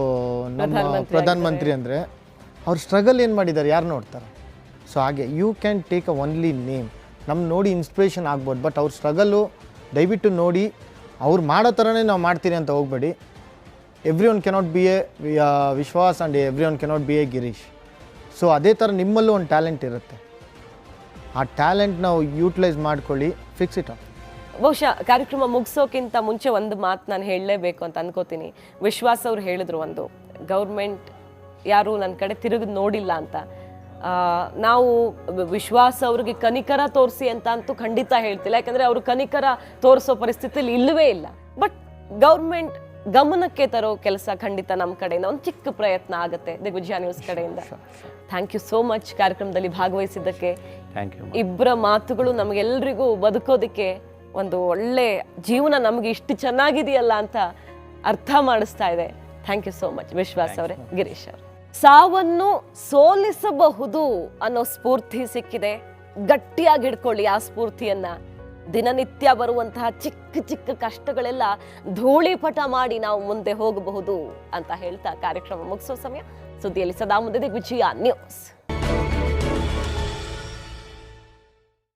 ನಮ್ಮ ಪ್ರಧಾನಮಂತ್ರಿ ಅಂದರೆ ಅವ್ರ ಸ್ಟ್ರಗಲ್ ಏನು ಮಾಡಿದ್ದಾರೆ ಯಾರು ನೋಡ್ತಾರೆ. ಸೊ ಹಾಗೆ you can take a only name. ನಮ್ಮ ನೋಡಿ ಇನ್ಸ್ಪಿರೇಷನ್ ಆಗ್ಬೋದು, ಬಟ್ ಅವ್ರ ಸ್ಟ್ರಗಲ್ಲು ದಯವಿಟ್ಟು ನೋಡಿ. ಅವ್ರು ಮಾಡೋ ಥರನೇ ನಾವು ಮಾಡ್ತೀರಿ ಅಂತ ಹೋಗಬೇಡಿ. Every one cannot be A Vishwas and every one cannot be A Girish. So ಅದೇ ಥರ ನಿಮ್ಮಲ್ಲೂ ಒಂದು ಟ್ಯಾಲೆಂಟ್ ಇರುತ್ತೆ. ಆ ಟ್ಯಾಲೆಂಟ್ ನಾವು ಯೂಟಿಲೈಸ್ ಮಾಡ್ಕೊಳ್ಳಿ, ಫಿಕ್ಸ್ ಇಟ್ ಆಫ್. ಬಹುಶಃ ಕಾರ್ಯಕ್ರಮ ಮುಗಿಸೋಕ್ಕಿಂತ ಮುಂಚೆ ಒಂದು ಮಾತು ನಾನು ಹೇಳಲೇಬೇಕು ಅಂತ ಅನ್ಕೋತೀನಿ. ವಿಶ್ವಾಸ್ ಅವ್ರು ಹೇಳಿದ್ರು, ಒಂದು ಗೌರ್ಮೆಂಟ್ ಯಾರು ನನ್ನ ಕಡೆ ತಿರುಗಿ ನೋಡಿಲ್ಲ ಅಂತ. ನಾವು ವಿಶ್ವಾಸ ಅವ್ರಿಗೆ ಕನಿಕರ ತೋರಿಸಿ ಅಂತ ಅಂತೂ ಖಂಡಿತ ಹೇಳ್ತಿಲ್ಲ, ಯಾಕಂದರೆ ಅವರು ಕನಿಕರ ತೋರಿಸೋ ಪರಿಸ್ಥಿತಿಯಲ್ಲಿ ಇಲ್ಲವೇ ಇಲ್ಲ. ಬಟ್ ಗೌರ್ಮೆಂಟ್ ಗಮನಕ್ಕೆ ತರೋ ಕೆಲಸ ಖಂಡಿತ ನಮ್ಮ ಕಡೆಯಿಂದ ಒಂದು ಚಿಕ್ಕ ಪ್ರಯತ್ನ ಆಗುತ್ತೆ, ದಿಗ್ವಿಜಯ ನ್ಯೂಸ್ ಕಡೆಯಿಂದ. ಥ್ಯಾಂಕ್ ಯು ಸೋ ಮಚ್ ಕಾರ್ಯಕ್ರಮದಲ್ಲಿ ಭಾಗವಹಿಸಿದ್ದಕ್ಕೆ. Thank you. ಇಬ್ಬರ ಮಾತುಗಳು ನಮಗೆಲ್ಲರಿಗೂ ಬದುಕೋದಕ್ಕೆ, ಒಂದು ಒಳ್ಳೆ ಜೀವನ ನಮಗೆ ಇಷ್ಟು ಚೆನ್ನಾಗಿದೆಯಲ್ಲ ಅಂತ ಅರ್ಥ ಮಾಡಿಸ್ತಾ ಇದೆ. ಥ್ಯಾಂಕ್ ಯು ಸೋ ಮಚ್ ವಿಶ್ವಾಸ್ ಅವರೇ, ಗಿರೀಶ್ ಅವರು. ಸಾವನ್ನು ಸೋಲಿಸಬಹುದು ಅನ್ನೋ ಸ್ಫೂರ್ತಿ ಸಿಕ್ಕಿದೆ. ಗಟ್ಟಿಯಾಗಿ ಹಿಡ್ಕೊಳ್ಳಿ ಆ ಸ್ಫೂರ್ತಿಯನ್ನ. ದಿನನಿತ್ಯ ಬರುವಂತಹ ಚಿಕ್ಕ ಚಿಕ್ಕ ಕಷ್ಟಗಳೆಲ್ಲ ಧೂಳಿಪಟ ಮಾಡಿ ನಾವು ಮುಂದೆ ಹೋಗಬಹುದು ಅಂತ ಹೇಳ್ತಾ ಕಾರ್ಯಕ್ರಮ ಮುಗಿಸೋ ಸಮಯ. ಸುದ್ದಿಯಲ್ಲಿ ಸದಾ ಮುಂದೆ ದಿಗ್ವಿಜಯ ನ್ಯೂಸ್.